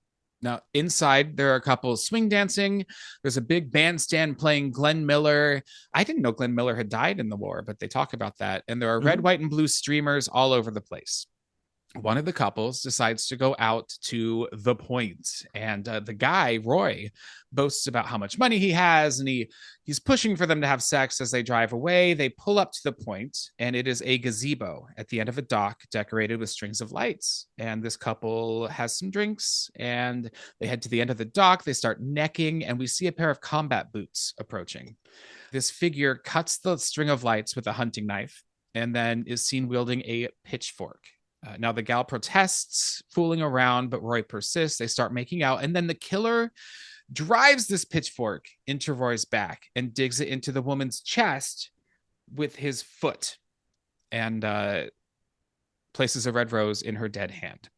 Now, inside, there are a couple swing dancing. There's a big bandstand playing Glenn Miller. I didn't know Glenn Miller had died in the war, but they talk about that. And there are red, white, and blue streamers all over the place. One of the couples decides to go out to the point, and the guy, Roy, boasts about how much money he has, and he's pushing for them to have sex. As they drive away, they pull up to the point, and it is a gazebo at the end of a dock decorated with strings of lights. And this couple has some drinks, and they head to the end of the dock. They start necking, and we see a pair of combat boots approaching. This figure cuts the string of lights with a hunting knife, and then is seen wielding a pitchfork. Now the gal protests, fooling around, but Roy persists. They start making out, and then the killer drives this pitchfork into Roy's back and digs it into the woman's chest with his foot, and places a red rose in her dead hand.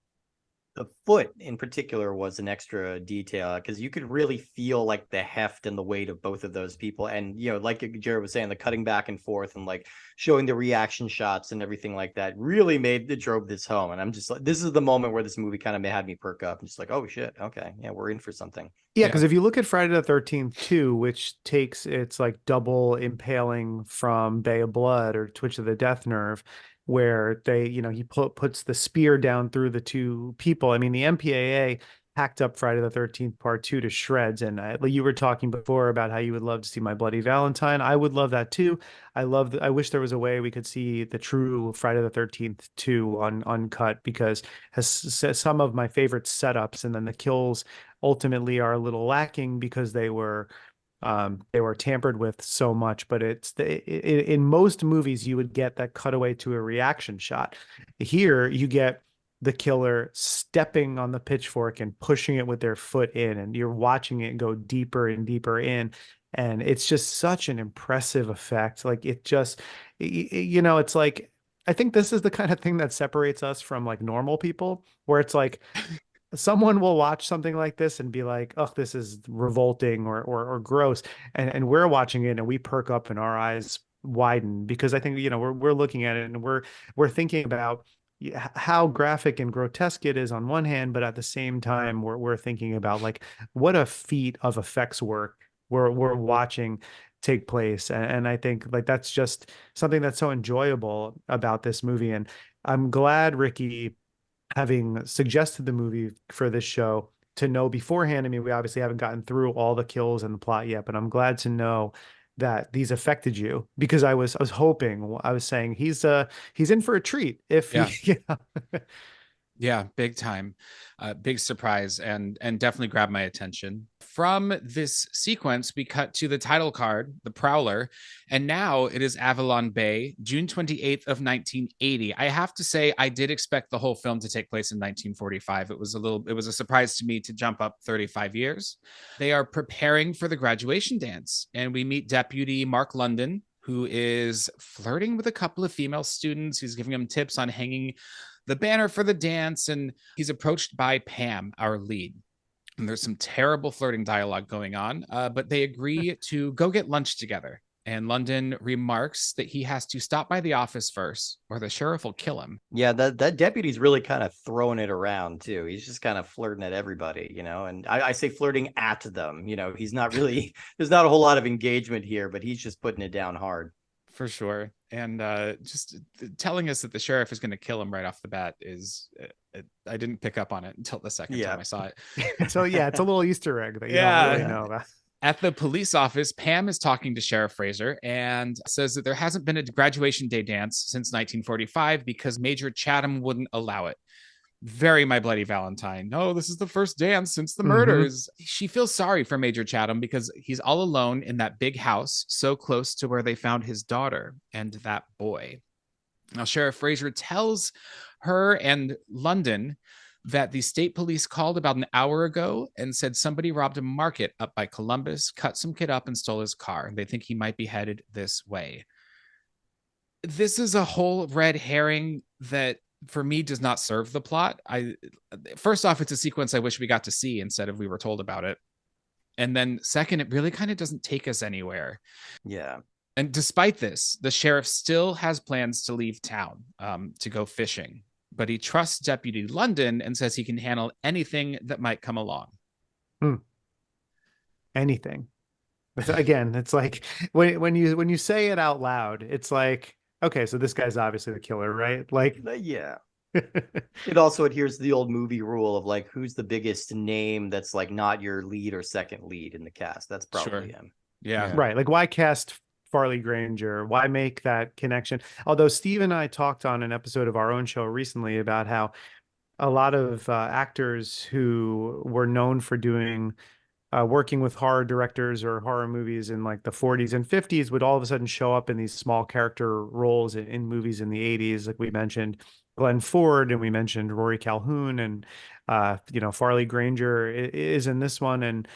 The foot in particular was an extra detail because you could really feel like the heft and the weight of both of those people. And, like Jarrod was saying, the cutting back and forth and like showing the reaction shots and everything like that really drove this home. And I'm just like, this is the moment where this movie kind of had me perk up and just like, oh shit. Okay. Yeah, we're in for something. Yeah. Cause if you look at Friday the 13th 2, which takes its like double impaling from Bay of Blood or Twitch of the Death Nerve, where they, he puts the spear down through the two people. I mean, the MPAA hacked up Friday the 13th Part 2 to shreds. And you were talking before about how you would love to see My Bloody Valentine. I would love that too. I wish there was a way we could see the true Friday the 13th 2 uncut, because it has some of my favorite setups, and then the kills ultimately are a little lacking because they were tampered with so much. But in most movies you would get that cutaway to a reaction shot. Here you get the killer stepping on the pitchfork and pushing it with their foot in, and you're watching it go deeper and deeper in, and it's just such an impressive effect. Like it just, it's like, I think this is the kind of thing that separates us from like normal people, where it's like someone will watch something like this and be like, oh, this is revolting or gross. And we're watching it and we perk up and our eyes widen, because I think, we're looking at it and we're thinking about how graphic and grotesque it is on one hand, but at the same time, we're thinking about like what a feat of effects work we're watching take place. And I think like that's just something that's so enjoyable about this movie. And I'm glad, Ricky, having suggested the movie for this show, to know beforehand. I mean, we obviously haven't gotten through all the kills and the plot yet, but I'm glad to know that these affected you, because I was saying he's in for a treat if Yeah, big time. Big surprise, and definitely grabbed my attention. From this sequence, we cut to the title card, the Prowler, and now it is Avalon Bay, June 28th of 1980. I have to say, I did expect the whole film to take place in 1945. It was a surprise to me to jump up 35 years. They are preparing for the graduation dance, and we meet Deputy Mark London, who is flirting with a couple of female students. He's giving them tips on hanging the banner for the dance, and he's approached by Pam, our lead. And there's some terrible flirting dialogue going on, but they agree to go get lunch together. And London remarks that he has to stop by the office first, or the sheriff will kill him. Yeah, that deputy's really kind of throwing it around too. He's just kind of flirting at everybody, and I say flirting at them. He's not really, there's not a whole lot of engagement here, but he's just putting it down hard. For sure. And just telling us that the sheriff is going to kill him right off the bat is, I didn't pick up on it until the second time I saw it. So yeah, it's a little Easter egg that you don't really know about. At the police office, Pam is talking to Sheriff Fraser and says that there hasn't been a graduation day dance since 1945 because Major Chatham wouldn't allow it. Very My Bloody Valentine. No, this is the first dance since the murders. She feels sorry for Major Chatham because he's all alone in that big house, so close to where they found his daughter and that boy. Now, Sheriff Fraser tells her and London that the state police called about an hour ago and said somebody robbed a market up by Columbus, cut some kid up and stole his car. They think he might be headed this way. This is a whole red herring that, for me, does not serve the plot. First off, it's a sequence I wish we got to see instead of we were told about it. And then second, it really kind of doesn't take us anywhere. Yeah. And despite this, the sheriff still has plans to leave town to go fishing, but he trusts Deputy London and says he can handle anything that might come along. Anything. Again, it's like when you say it out loud, it's like, okay, so this guy's obviously the killer, right? Like, Yeah. It also adheres to the old movie rule of like, who's the biggest name that's like not your lead or second lead in the cast? That's probably him. Yeah. Right. Like, why cast Farley Granger? Why make that connection? Although Steve and I talked on an episode of our own show recently about how a lot of actors who were known for doing working with horror directors or horror movies in like the 40s and 50s would all of a sudden show up in these small character roles in movies in the 80s. Like we mentioned Glenn Ford and we mentioned Rory Calhoun, and Farley Granger is in this one. And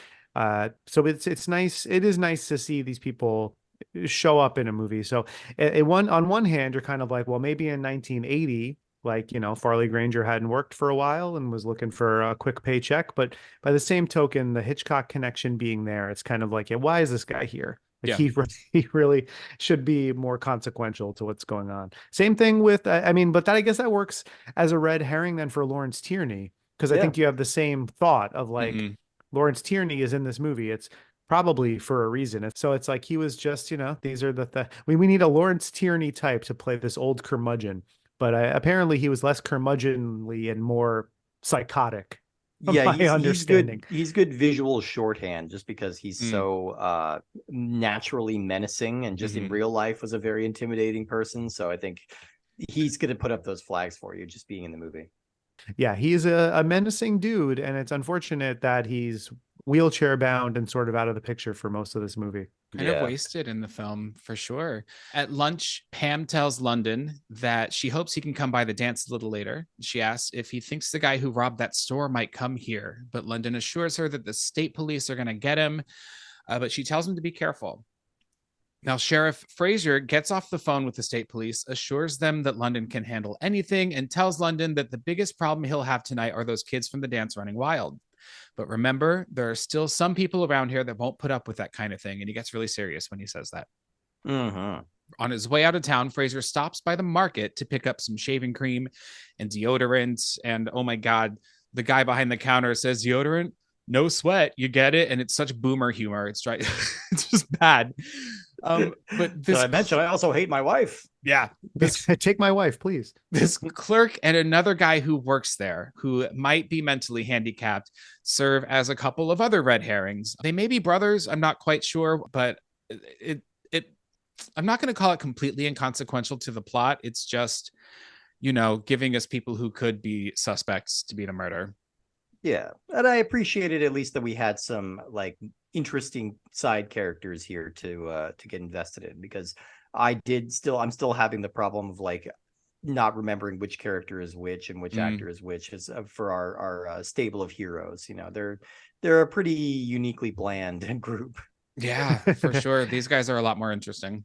so it's nice. It is nice to see these people show up in a movie. So on one hand, you're kind of like, well, maybe in 1980, like, Farley Granger hadn't worked for a while and was looking for a quick paycheck. But by the same token, the Hitchcock connection being there, it's kind of like, yeah, why is this guy here? Like, he really should be more consequential to what's going on. Same thing with, but I guess that works as a red herring then for Lawrence Tierney, because I think you have the same thought of like, Lawrence Tierney is in this movie. It's probably for a reason. So it's like he was just, these are we need a Lawrence Tierney type to play this old curmudgeon. But apparently he was less curmudgeonly and more psychotic. Yeah, he's good. He's good visual shorthand just because he's so naturally menacing and just in real life was a very intimidating person. So I think he's going to put up those flags for you just being in the movie. Yeah, he's a menacing dude, and it's unfortunate that he's wheelchair bound and sort of out of the picture for most of this movie. Kind of wasted in the film for sure. At lunch, Pam tells London that she hopes he can come by the dance a little later. She asks if he thinks the guy who robbed that store might come here, but London assures her that the state police are going to get him, but she tells him to be careful. Now, Sheriff Fraser gets off the phone with the state police, assures them that London can handle anything, and tells London that the biggest problem he'll have tonight are those kids from the dance running wild. But remember, there are still some people around here that won't put up with that kind of thing. And he gets really serious when he says that. On his way out of town, Fraser stops by the market to pick up some shaving cream and deodorant. And oh my God, the guy behind the counter says, deodorant, no sweat, you get it. And it's such boomer humor. It's right. It's just bad. But this, I mentioned I also hate my wife. Yeah. Take my wife, please. This clerk and another guy who works there, who might be mentally handicapped, serve as a couple of other red herrings. They may be brothers. I'm not quite sure, but I'm not going to call it completely inconsequential to the plot. It's just, giving us people who could be suspects to be in a murder. Yeah. And I appreciated at least that we had some like interesting side characters here to get invested in, because I'm still having the problem of like not remembering which character is which and which actor is which is for our stable of heroes. They're a pretty uniquely bland group. Yeah, for sure. These guys are a lot more interesting.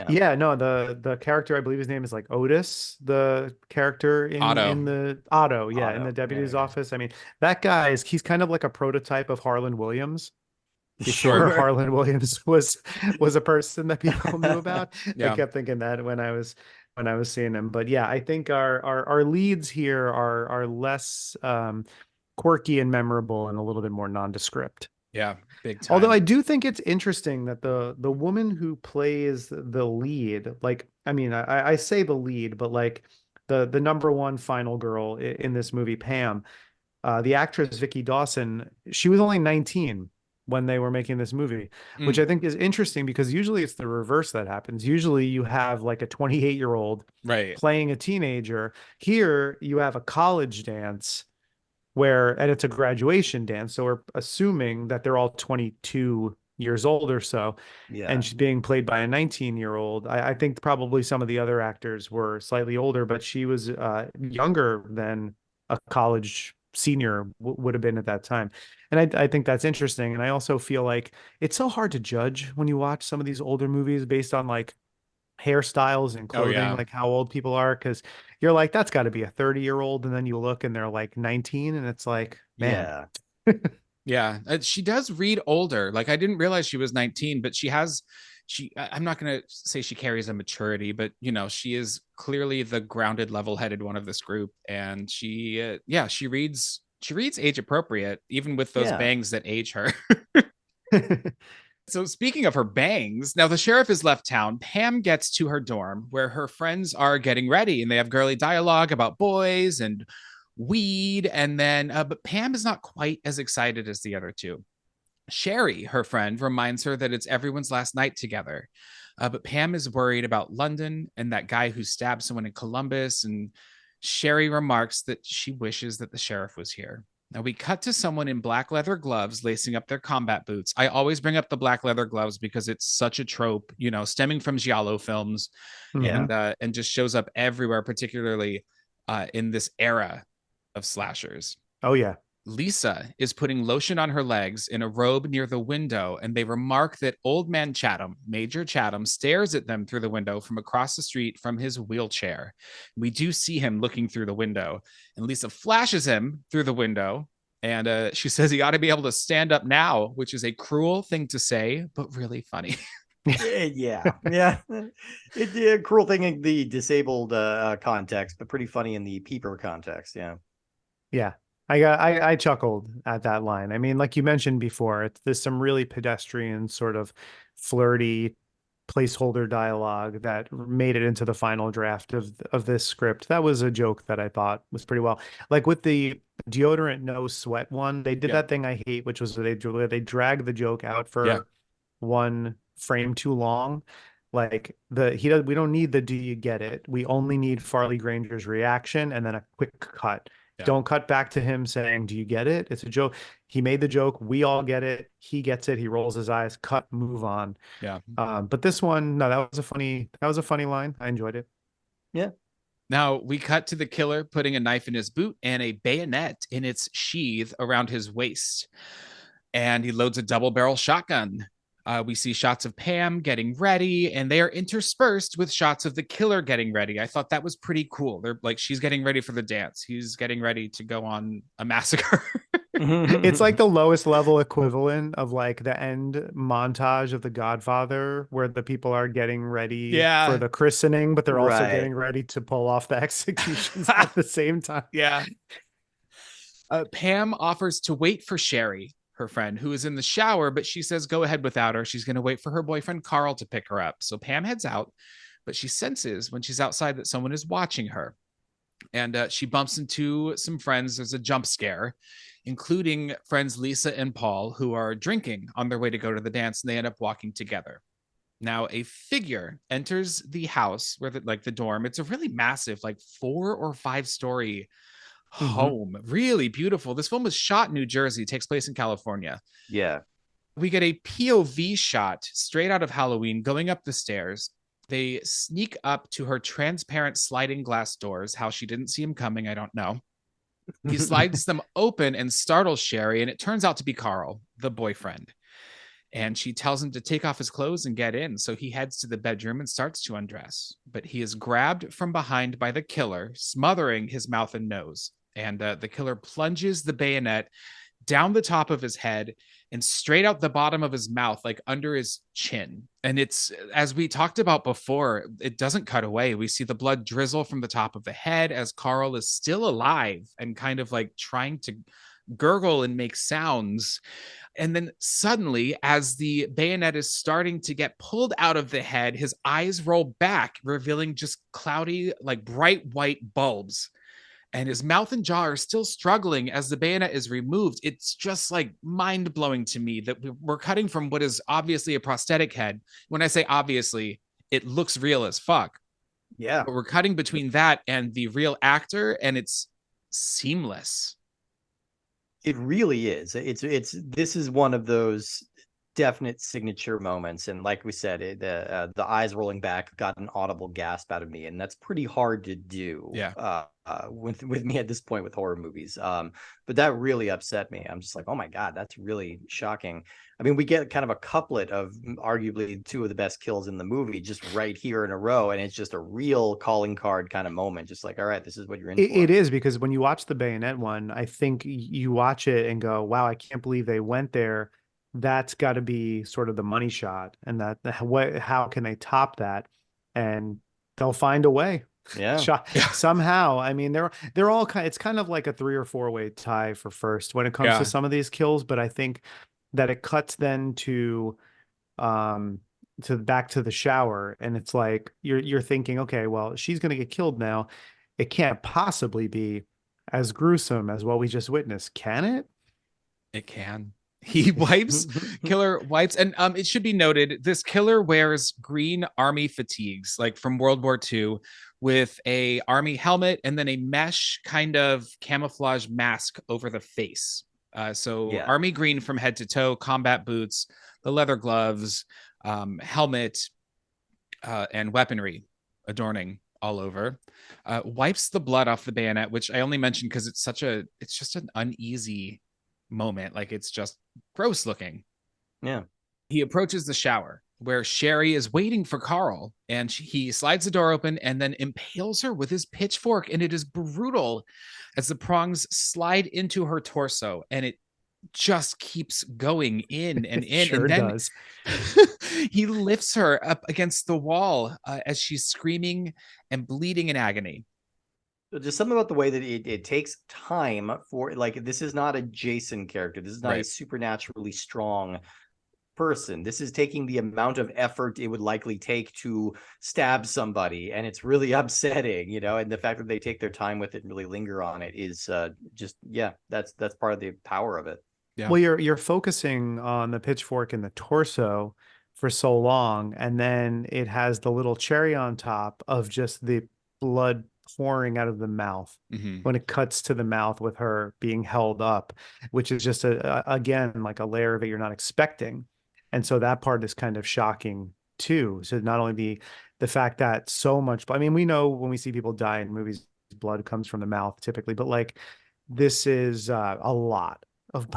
Yeah, no, the character, I believe his name is like Otis, the character in the Otto, in the deputy's office. I mean, that guy he's kind of like a prototype of Harlan Williams. Before Harlan Williams was a person that people knew about. I kept thinking that when I was seeing him. But yeah, I think our leads here are less quirky and memorable and a little bit more nondescript. Yeah, big time. Although I do think it's interesting that the woman who plays the lead, like, I mean, I say the lead, but like the number one final girl in this movie, Pam, the actress Vicky Dawson, she was only 19 when they were making this movie, which I think is interesting because usually it's the reverse that happens. Usually you have like a 28-year-old playing a teenager. Here you have a college dance and it's a graduation dance. So we're assuming that they're all 22 years old or so. Yeah. And she's being played by a 19-year-old. I think probably some of the other actors were slightly older, but she was younger than a college senior would have been at that time. And I think that's interesting. And I also feel like it's so hard to judge when you watch some of these older movies based on like hairstyles and clothing, like how old people are, because you're like, that's got to be a 30-year-old, and then you look and they're like 19, and it's like, man. Yeah, she does read older. Like, I didn't realize she was 19, but she I'm not going to say she carries a maturity, but she is clearly the grounded, level-headed one of this group. And she reads age appropriate, even with those bangs that age her. So speaking of her bangs, now the sheriff has left town. Pam gets to her dorm where her friends are getting ready and they have girly dialogue about boys and weed. And then, but Pam is not quite as excited as the other two. Sherry, her friend, reminds her that it's everyone's last night together. But Pam is worried about London and that guy who stabbed someone in Columbus. And Sherry remarks that she wishes that the sheriff was here. Now we cut to someone in black leather gloves lacing up their combat boots. I always bring up the black leather gloves because it's such a trope, stemming from giallo films, and just shows up everywhere, particularly in this era of slashers. Oh yeah. Lisa is putting lotion on her legs in a robe near the window, and they remark that old man Chatham, Major Chatham, stares at them through the window from across the street from his wheelchair. We do see him looking through the window, and Lisa flashes him through the window, and she says he ought to be able to stand up now, which is a cruel thing to say, but really funny. Yeah. It's a cruel thing in the disabled context, but pretty funny in the peeper context. Yeah. I chuckled at that line. I mean, like you mentioned before, there's some really pedestrian sort of flirty placeholder dialogue that made it into the final draft of this script. That was a joke that I thought was pretty well. Like with the deodorant no sweat one, they did that thing I hate, which was they dragged the joke out for one frame too long. Like we don't need the do you get it? We only need Farley Granger's reaction and then a quick cut. Yeah. Don't cut back to him saying, do you get it? It's a joke. He made the joke. We all get it. He gets it. He rolls his eyes, cut, move on. Yeah. But this one, no, that was a funny line. I enjoyed it. Yeah. Now we cut to the killer putting a knife in his boot and a bayonet in its sheath around his waist. And he loads a double barrel shotgun. We see shots of Pam getting ready, and they are interspersed with shots of the killer getting ready. I thought that was pretty cool. They're like, she's getting ready for the dance. He's getting ready to go on a massacre. It's like the lowest level equivalent of like the end montage of The Godfather, where the people are getting ready for the christening, but they're also getting ready to pull off the executions at the same time. Yeah. Pam offers to wait for Sherry, her friend, who is in the shower, but she says go ahead without her. She's going to wait for her boyfriend Carl to pick her up. So Pam heads out, but she senses when she's outside that someone is watching her. And she bumps into some friends. There's a jump scare, including friends Lisa and Paul, who are drinking on their way to go to the dance, and they end up walking together. Now a figure enters the house where the dorm. It's a really massive, like 4 or 5 story home. Really beautiful. This film was shot in New Jersey, takes place in California. Yeah. We get a POV shot straight out of Halloween going up the stairs. They sneak up to her transparent sliding glass doors. How she didn't see him coming, I don't know. He slides them open and startles Sherry, and it turns out to be Carl, the boyfriend. And she tells him to take off his clothes and get in. So he heads to the bedroom and starts to undress. But he is grabbed from behind by the killer, smothering his mouth and nose. And the killer plunges the bayonet down the top of his head and straight out the bottom of his mouth, like under his chin. And it's, as we talked about before, it doesn't cut away. We see the blood drizzle from the top of the head as Carl is still alive and kind of like trying to gurgle and make sounds. And then suddenly, as the bayonet is starting to get pulled out of the head, his eyes roll back, revealing just cloudy, like bright white bulbs. And his mouth and jaw are still struggling as the bayonet is removed. It's just like mind-blowing to me that we're cutting from what is obviously a prosthetic head. When I say obviously, it looks real as fuck. Yeah. But we're cutting between that and the real actor, and it's seamless. It really is. This is one of those definite signature moments, and like we said, the eyes rolling back got an audible gasp out of me, and that's pretty hard to do. Yeah. With me at this point with horror movies. But that really upset me. I'm just like, oh my god, that's really shocking. I mean, we get kind of a couplet of arguably 2 of the best kills in the movie just right here in a row, and it's just a real calling card kind of moment. Just like, all right, this is what you're in for. It is, because when you watch the bayonet one, I think you watch it and go, wow, I can't believe they went there. that's got to be sort of the money shot, and how can they top that? And they'll find a way. Yeah. Somehow. I mean, they're all kind. It's kind of like a 3 or 4 way tie for first when it comes to Yeah. some of these kills, but I think that it cuts then um to back to the shower, and it's like you're thinking, okay, well, she's gonna get killed now. It can't possibly be as gruesome as what we just witnessed, can it? It can. Killer wipes, and it should be noted, this killer wears green army fatigues, like from World War II, with a army helmet and then a mesh kind of camouflage mask over the face. So Yeah. army green from head to toe, combat boots, the leather gloves, helmet, and weaponry adorning all over. Wipes the blood off the bayonet, which I only mentioned because it's just an uneasy moment. Like, it's just gross looking. Yeah. He approaches the shower where Sherry is waiting for Carl, and he slides the door open and then impales her with his pitchfork, and it is brutal as the prongs slide into her torso, and it just keeps going in and in. Sure and then does. he lifts her up against the wall as she's screaming and bleeding in agony. Just something about the way that it takes time for, like, this is not a Jason character. This is not a supernaturally strong person. This is taking the amount of effort it would likely take to stab somebody, and it's really upsetting, you know. And the fact that they take their time with it and really linger on it is just, yeah, that's part of the power of it. Yeah. Well, you're focusing on the pitchfork in the torso for so long, and then it has the little cherry on top of just the blood pouring out of the mouth when it cuts to the mouth with her being held up, which is just again like a layer of it you're not expecting. And so that part is kind of shocking too. So not only the fact that so much, I mean, we know when we see people die in movies, blood comes from the mouth typically, but like this is a lot of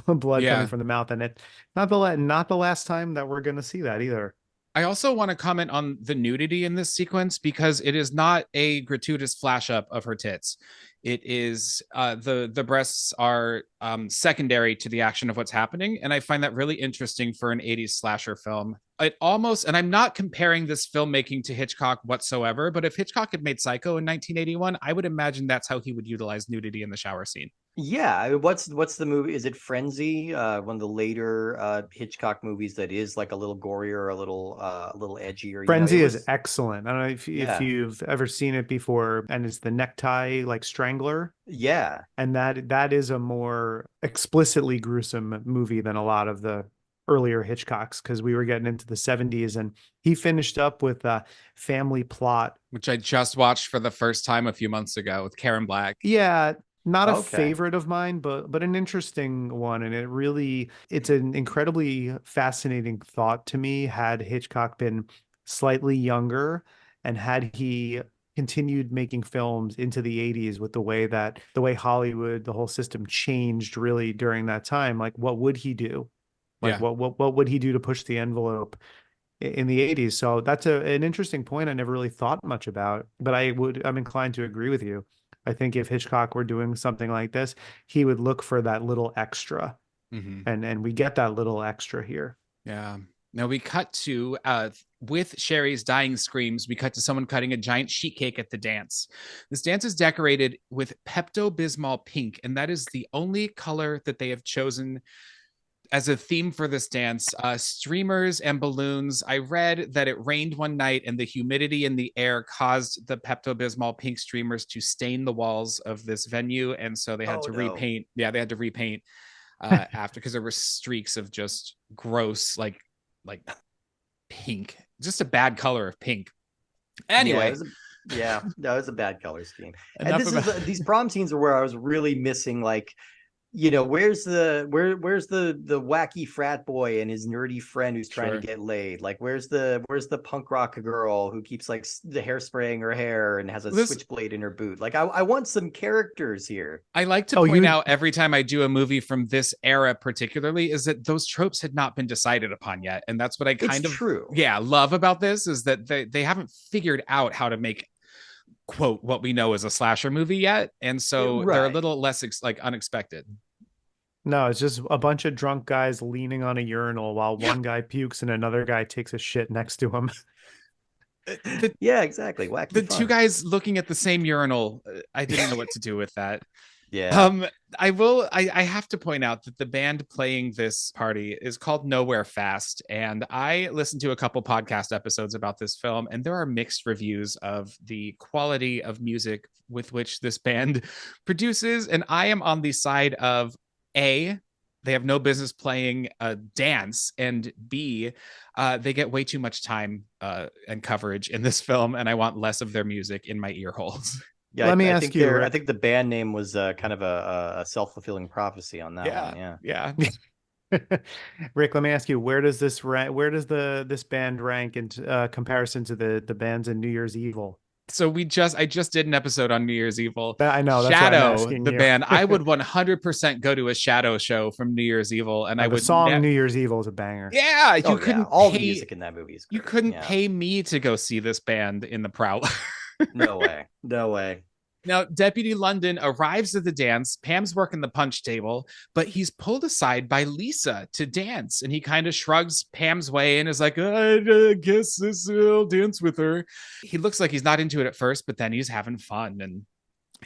blood coming from the mouth, and it not the last time that we're going to see that either. I also want to comment on the nudity in this sequence, because it is not a gratuitous flash up of her tits. It is the breasts are secondary to the action of what's happening, and I find that really interesting for an 80s slasher film. It almost, and I'm not comparing this filmmaking to Hitchcock whatsoever, but if Hitchcock had made Psycho in 1981, I would imagine that's how he would utilize nudity in the shower scene. Yeah, I mean, what's the movie? Is it Frenzy? One of the later Hitchcock movies that is like a little gorier, a little edgier. Frenzy you know, is excellent. I don't know if you've ever seen it before, and it's the necktie like strangler. Yeah, and that is a more explicitly gruesome movie than a lot of the earlier Hitchcocks, because we were getting into the 70s, and he finished up with Family Plot, which I just watched for the first time a few months ago with Karen Black. Yeah. Not a favorite of mine, but an interesting one. And it's an incredibly fascinating thought to me. Had Hitchcock been slightly younger, and had he continued making films into the 80s with the way Hollywood, the whole system changed really during that time, like what would he do? Like what would he do to push the envelope in the 80s? So that's an interesting point I never really thought much about, but I'm inclined to agree with you. I think if Hitchcock were doing something like this, he would look for that little extra. And we get that little extra here. Yeah. Now we cut to, with Sherry's dying screams, we cut to someone cutting a giant sheet cake at the dance. This dance is decorated with Pepto-Bismol pink, and that is the only color that they have chosen as a theme for this dance. Streamers and balloons. I read that it rained one night and the humidity in the air caused the Pepto-Bismol pink streamers to stain the walls of this venue, and so they had to repaint. Yeah, they had to repaint after, because there were streaks of just gross like pink, just a bad color of pink. Anyway, that was a bad color scheme. And these prom scenes are where I was really missing, like, you know, where's the wacky frat boy and his nerdy friend who's trying to get laid? Like, where's the punk rock girl who keeps like the hairspraying her hair and has a switchblade in her boot? Like, I want some characters here. I like to point out every time I do a movie from this era, particularly, is that those tropes had not been decided upon yet, and that's what I kind of love about this, is that they haven't figured out how to make, quote, what we know as a slasher movie yet, and so they're a little less unexpected. No, it's just a bunch of drunk guys leaning on a urinal while Yeah. one guy pukes and another guy takes a shit next to him. The Yeah, exactly. Wacky the two fun. guys looking at the same urinal, I didn't know what to do with that. Yeah. I have to point out that the band playing this party is called Nowhere Fast. And I listened to a couple podcast episodes about this film, and there are mixed reviews of the quality of music with which this band produces. And I am on the side of A, they have no business playing a dance, and B, they get way too much time and coverage in this film, and I want less of their music in my ear holes. Yeah, Let me I ask think you, I Rick. think the band name was kind of a self-fulfilling prophecy on that one. Yeah. Yeah. Rick, let me ask you, where does this rank? Where does this band rank in comparison to the bands in New Year's Evil? So I just did an episode on New Year's Evil. I know, that's why I'm Shadow, asking the you. band, I would 100% go to a Shadow show from New Year's Evil, and I The would song New Year's Evil is a banger. yeah, Oh yeah, all the music in that movie is you great. couldn't Yeah. pay me to go see this band in the Prowler. No way. No way. Now, Deputy London arrives at the dance. Pam's working the punch table, but he's pulled aside by Lisa to dance. And he kind of shrugs Pam's way and is like, I guess I'll dance with her. He looks like he's not into it at first, but then he's having fun. And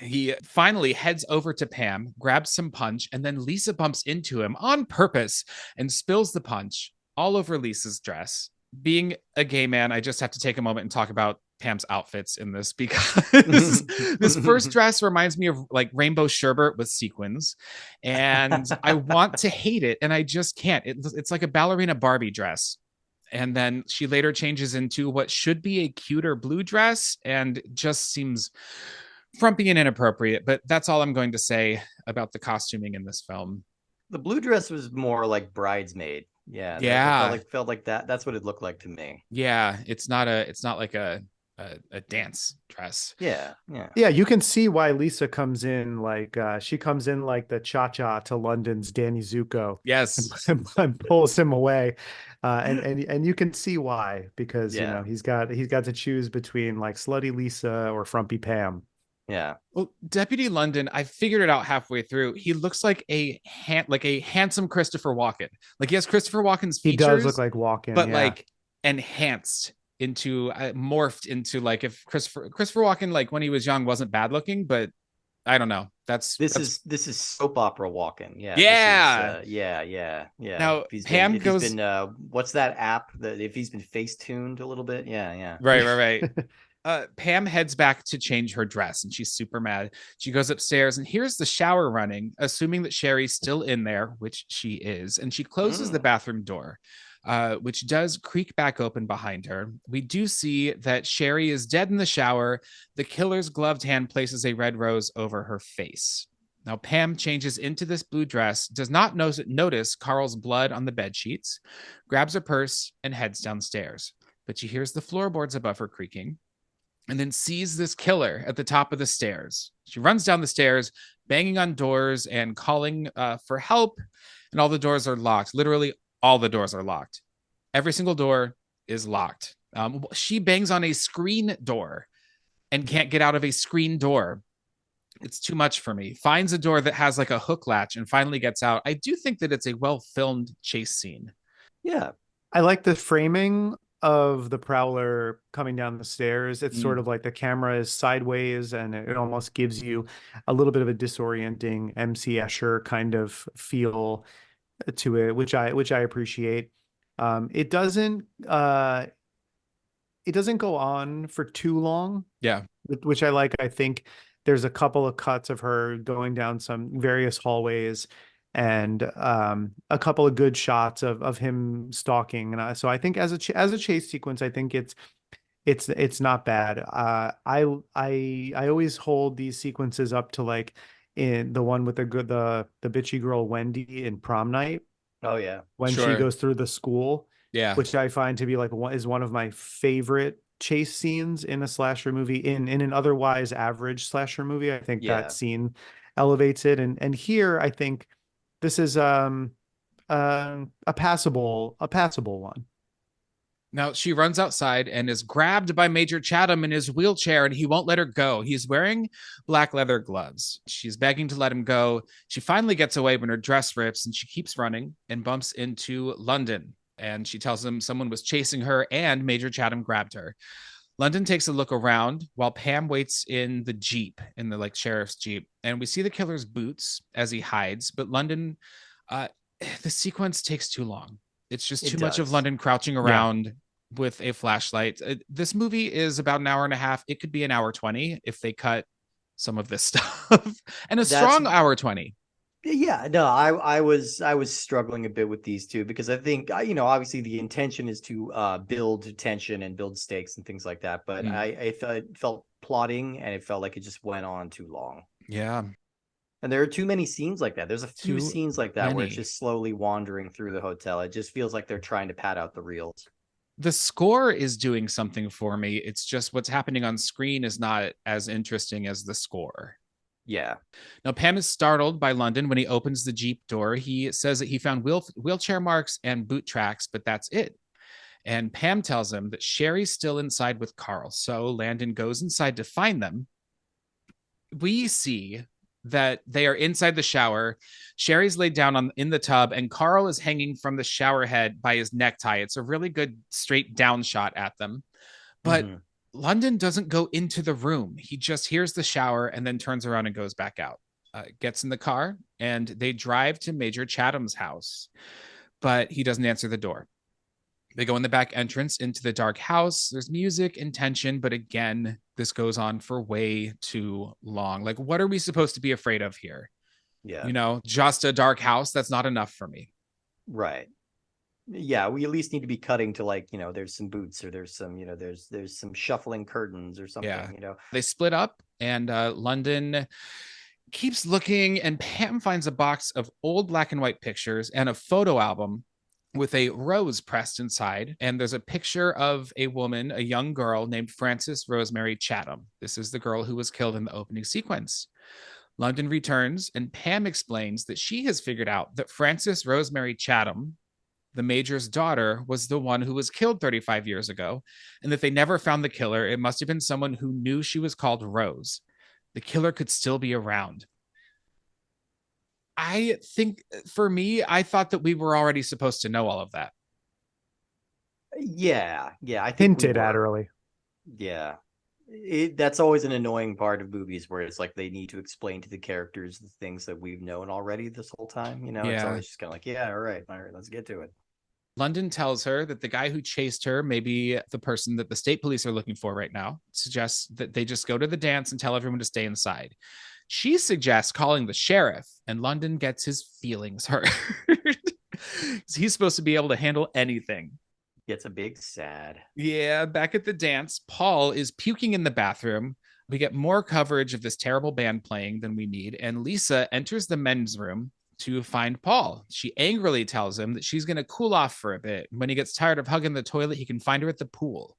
he finally heads over to Pam, grabs some punch, and then Lisa bumps into him on purpose and spills the punch all over Lisa's dress. Being a gay man, I just have to take a moment and talk about Pam's outfits in this because this first dress reminds me of like rainbow sherbet with sequins, and I want to hate it and I just can't. It's like a ballerina Barbie dress. And then she later changes into what should be a cuter blue dress and just seems frumpy and inappropriate. But that's all I'm going to say about the costuming in this film. The blue dress was more like bridesmaid. Yeah, Yeah, felt like that. That's what it looked like to me. yeah. It's not like a dance dress. Yeah, yeah. Yeah, you can see why Lisa comes in like she comes in like the cha-cha to London's Danny Zuko Yes. and pulls him away. And you can see why, because you Yeah. know he's got to choose between like slutty Lisa or frumpy Pam. Yeah. Well, Deputy London, I figured it out halfway through. He looks like a handsome Christopher Walken. Like he has Christopher Walken's He features, does look like Walken, but yeah. like enhanced into morphed into like if Christopher Walken like when he was young wasn't bad looking, but I don't know. This is soap opera walking. Yeah. Yeah. Yeah. Now, If he's Pam been, goes- he's been what's that app that if he's been face tuned a little bit? Yeah. right. Pam heads back to change her dress and she's super mad. She goes upstairs and hears the shower running, assuming that Sherry's still in there, which she is. And she closes the bathroom door, which does creak back open behind her. We do see that Sherry is dead in the shower. The killer's gloved hand places a red rose over her face. Now, Pam changes into this blue dress, does not notice Carl's blood on the bed sheets, grabs her purse, and heads downstairs. But she hears the floorboards above her creaking and then sees this killer at the top of the stairs. She runs down the stairs, banging on doors and calling for help, and all the doors are locked. Literally, all the doors are locked. Every single door is locked. She bangs on a screen door and can't get out of a screen door. It's too much for me. Finds a door that has like a hook latch and finally gets out. I do think that it's a well-filmed chase scene. Yeah. I like the framing of the Prowler coming down the stairs. It's sort of like the camera is sideways and it almost gives you a little bit of a disorienting MC Escher kind of feel to it, which I appreciate. It doesn't go on for too long. Yeah. Which I like. I think there's a couple of cuts of her going down some various hallways and a couple of good shots of him stalking. And so I think as a chase sequence, I think it's not bad. I always hold these sequences up to like in the one with the bitchy girl Wendy in Prom Night. Oh yeah. When she goes through the school. Yeah. Which I find to be like one of my favorite chase scenes in a slasher movie, in an otherwise average slasher movie. I think that scene elevates it. And here I think this is a passable one. Now she runs outside and is grabbed by Major Chatham in his wheelchair, and he won't let her go. He's wearing black leather gloves. She's begging to let him go. She finally gets away when her dress rips, and she keeps running and bumps into London. And she tells him someone was chasing her and Major Chatham grabbed her. London takes a look around while Pam waits in the Jeep, in the sheriff's Jeep. And we see the killer's boots as he hides, but London, the sequence takes too long. It's just too much of London crouching around with a flashlight. This movie is about an hour and a half. It could be an hour 20 if they cut some of this stuff, and strong hour 20. Yeah, no, I was struggling a bit with these two because I think, obviously the intention is to build tension and build stakes and things like that. But I felt plotting, and it felt like it just went on too long. Yeah. And there are too many scenes like that. There's a few scenes like that where it's just slowly wandering through the hotel. It just feels like they're trying to pad out the reels. The score is doing something for me. It's just what's happening on screen is not as interesting as the score. Yeah. Now, Pam is startled by London when he opens the Jeep door. He says that he found wheelchair marks and boot tracks, but that's it. And Pam tells him that Sherry's still inside with Carl. So Landon goes inside to find them. We see that they are inside the shower. Sherry's laid down in the tub, and Carl is hanging from the shower head by his necktie. It's a really good straight down shot at them. But London doesn't go into the room. He just hears the shower and then turns around and goes back out. Gets in the car, and they drive to Major Chatham's house, but he doesn't answer the door. They go in the back entrance into the dark house. There's music and tension, but again, this goes on for way too long. Like, what are we supposed to be afraid of here? Yeah. Just a dark house. That's not enough for me. Right. Yeah, we at least need to be cutting to there's some boots, or there's some, there's some shuffling curtains or something, They split up, and London keeps looking, and Pam finds a box of old black and white pictures and a photo album with a rose pressed inside. And there's a picture of a woman, a young girl named Frances Rosemary Chatham. This is the girl who was killed in the opening sequence. London returns, and Pam explains that she has figured out that Frances Rosemary Chatham, the Major's daughter, was the one who was killed 35 years ago, and that they never found the killer. It must have been someone who knew she was called Rose. The killer could still be around. I think, for me, I thought that we were already supposed to know all of that. Yeah, I think hinted at early. Yeah. That's always an annoying part of movies, where it's like they need to explain to the characters the things that we've known already this whole time. It's always just kind of like, yeah, all right, let's get to it. London tells her that the guy who chased her may be the person that the state police are looking for right now. Suggests that they just go to the dance and tell everyone to stay inside. She suggests calling the sheriff, and London gets his feelings hurt. He's supposed to be able to handle anything. Gets a big sad. Yeah, back at the dance, Paul is puking in the bathroom. We get more coverage of this terrible band playing than we need, and Lisa enters the men's room to find Paul. She angrily tells him that she's going to cool off for a bit. When he gets tired of hugging the toilet, he can find her at the pool.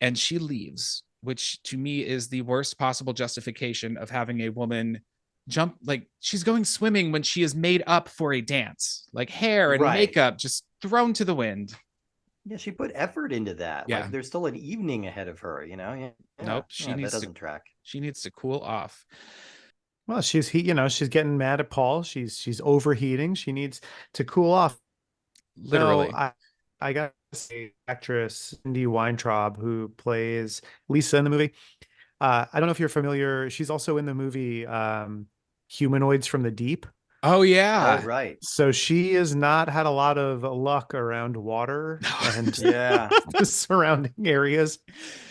And she leaves, which to me is the worst possible justification of having a woman jump. Like, she's going swimming when she is made up for a dance, like hair and makeup just thrown to the wind. Yeah, she put effort into that. Yeah. Like, there's still an evening ahead of her, Yeah. Nope. That doesn't track. She needs to cool off. Well, she's getting mad at Paul. She's overheating. She needs to cool off. Literally. So I got to say, actress Cindy Weintraub, who plays Lisa in the movie. I don't know if you're familiar. She's also in the movie Humanoids from the Deep. Oh, yeah. Oh, right. So she has not had a lot of luck around water and the surrounding areas.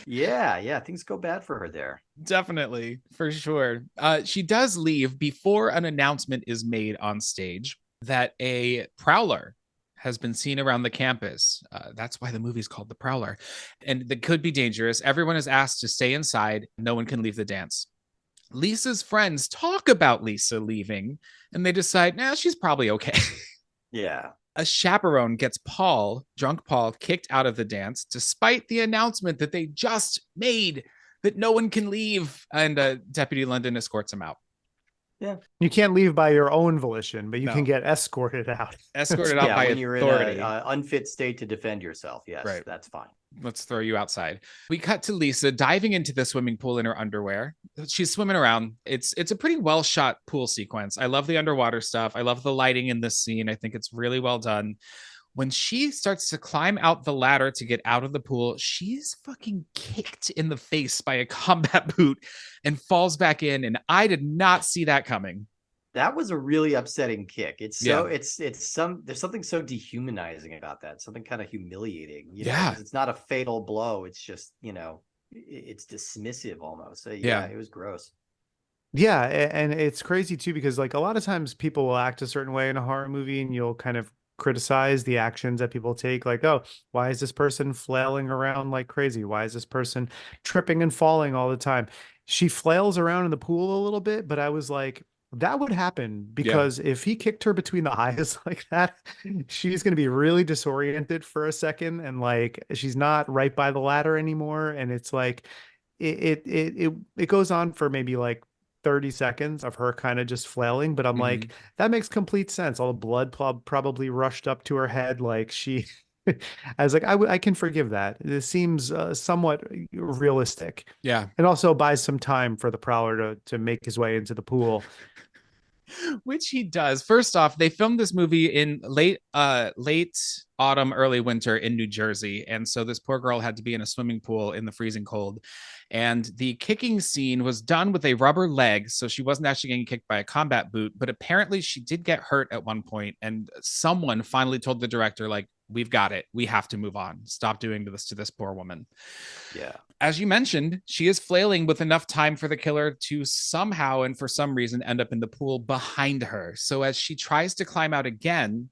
Yeah. Things go bad for her there. Definitely, for sure. She does leave before an announcement is made on stage that a Prowler has been seen around the campus. That's why the movie's called The Prowler. And that could be dangerous. Everyone is asked to stay inside. No one can leave the dance. Lisa's friends talk about Lisa leaving, and they decide, she's probably okay. Yeah. A chaperone gets drunk Paul, kicked out of the dance, despite the announcement that they just made that no one can leave. And Deputy London escorts him out. Yeah. You can't leave by your own volition, but you can No. get escorted out. Escorted out Yeah, by when you're in authority. a unfit state to defend yourself. Yes, Right. that's fine. Let's throw you outside. We cut to Lisa diving into the swimming pool in her underwear. She's swimming around. It's a pretty well shot pool sequence. I love the underwater stuff. I love the lighting in this scene. I think it's really well done. When she starts to climb out the ladder to get out of the pool, she's fucking kicked in the face by a combat boot and falls back in. And I did not see that coming. That was a really upsetting kick. It's Yeah. there's something so dehumanizing about that. Something kind of humiliating. Yeah. 'Cause it's not a fatal blow. It's just, it's dismissive almost. So, Yeah. it was gross. Yeah, and it's crazy too because like a lot of times people will act a certain way in a horror movie and you'll kind of criticize the actions that people take, like, oh, why is this person flailing around like crazy? Why is this person tripping and falling all the time? She flails around in the pool a little bit, but I was like, that would happen because if he kicked her between the eyes like that, she's going to be really disoriented for a second, and like she's not right by the ladder anymore, and it's like it goes on for maybe like 30 seconds of her kind of just flailing, but I'm like, that makes complete sense. All the blood probably rushed up to her head. Like she, I was like, I can forgive that. This seems somewhat realistic. Yeah. And also buys some time for the Prowler to make his way into the pool. Which he does. First off, they filmed this movie in late autumn, early winter in New Jersey. And so this poor girl had to be in a swimming pool in the freezing cold. And the kicking scene was done with a rubber leg. So she wasn't actually getting kicked by a combat boot, but apparently she did get hurt at one point. And someone finally told the director, like, we've got it. We have to move on. Stop doing this to this poor woman. Yeah. As you mentioned, she is flailing with enough time for the killer to somehow and for some reason end up in the pool behind her. So as she tries to climb out again,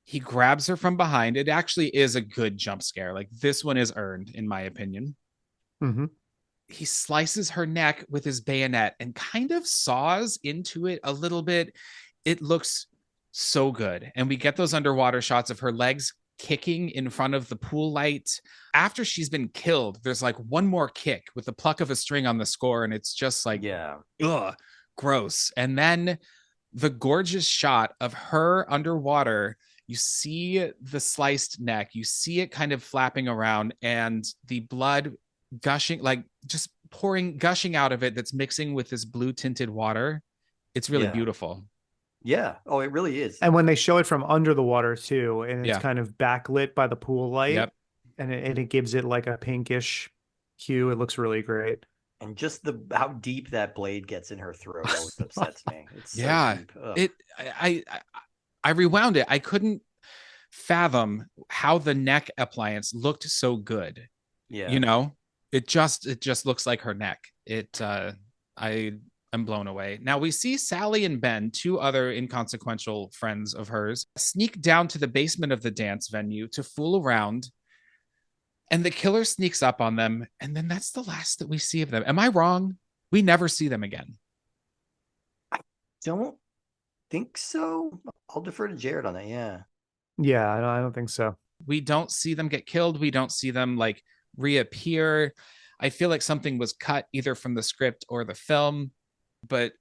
he grabs her from behind. It actually is a good jump scare. Like this one is earned, in my opinion. Mm-hmm. He slices her neck with his bayonet and kind of saws into it a little bit. It looks so good. And we get those underwater shots of her legs kicking in front of the pool light. After she's been killed, there's like one more kick with the pluck of a string on the score. And it's just like, ugh, gross. And then the gorgeous shot of her underwater. You see the sliced neck, you see it kind of flapping around and the blood gushing, like just gushing out of it that's mixing with this blue tinted water. It's really beautiful. Yeah. Oh, it really is. And when they show it from under the water too, and it's kind of backlit by the pool light, and it gives it like a pinkish hue. It looks really great. And just how deep that blade gets in her throat always upsets me. It's so deep. I rewound it. I couldn't fathom how the neck appliance looked so good. Yeah. You know, it just looks like her neck. I'm blown away. Now we see Sally and Ben, two other inconsequential friends of hers, sneak down to the basement of the dance venue to fool around. And the killer sneaks up on them. And then that's the last that we see of them. Am I wrong? We never see them again. I don't think so. I'll defer to Jarrod on that. Yeah. Yeah, I don't think so. We don't see them get killed. We don't see them like reappear. I feel like something was cut either from the script or the film, but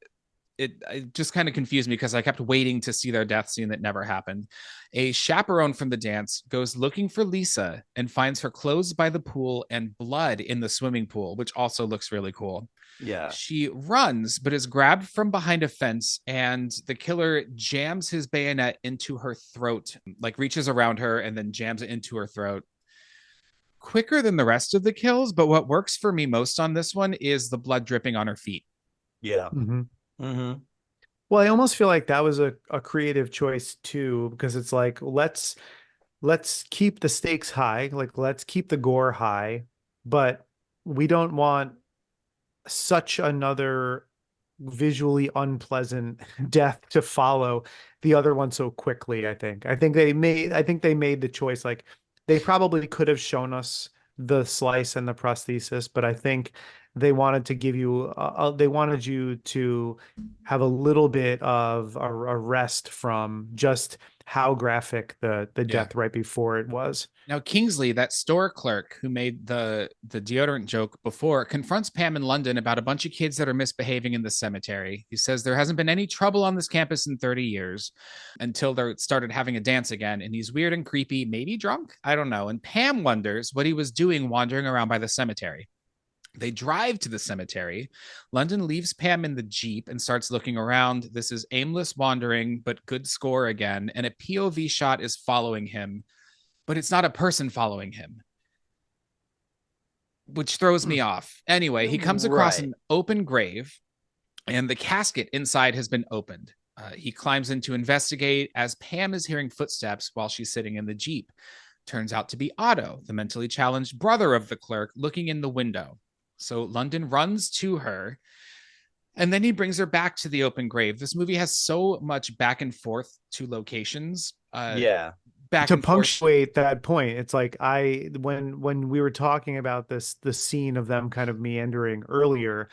it just kind of confused me because I kept waiting to see their death scene that never happened. A chaperone from the dance goes looking for Lisa and finds her clothes by the pool and blood in the swimming pool, which also looks really cool. Yeah. She runs, but is grabbed from behind a fence, and the killer jams his bayonet into her throat, like reaches around her and then jams it into her throat. Quicker than the rest of the kills, but what works for me most on this one is the blood dripping on her feet. Yeah. Mm-hmm. Mm-hmm. Well, I almost feel like that was a creative choice too, because it's like, let's keep the stakes high, like let's keep the gore high, but we don't want such another visually unpleasant death to follow the other one so quickly. I think they made the choice. Like they probably could have shown us the slice and the prosthesis, but I think they wanted to give you, they wanted you to have a little bit of a rest from just how graphic the Yeah. death right before it was. Now, Kingsley, that store clerk who made the deodorant joke before, confronts Pam in London about a bunch of kids that are misbehaving in the cemetery. He says there hasn't been any trouble on this campus in 30 years until they started having a dance again. And he's weird and creepy, maybe drunk. I don't know. And Pam wonders what he was doing wandering around by the cemetery. They drive to the cemetery. London leaves Pam in the Jeep and starts looking around. This is aimless wandering, but good score again. And a POV shot is following him, but it's not a person following him, which throws me off. Anyway, he comes across an open grave, and the casket inside has been opened. He climbs in to investigate as Pam is hearing footsteps while she's sitting in the Jeep. Turns out to be Otto, the mentally challenged brother of the clerk, looking in the window. So London runs to her, and then he brings her back to the open grave. This movie has so much back and forth to locations. Back to and punctuate forth. that point, it's like when we were talking about the scene of them kind of meandering earlier,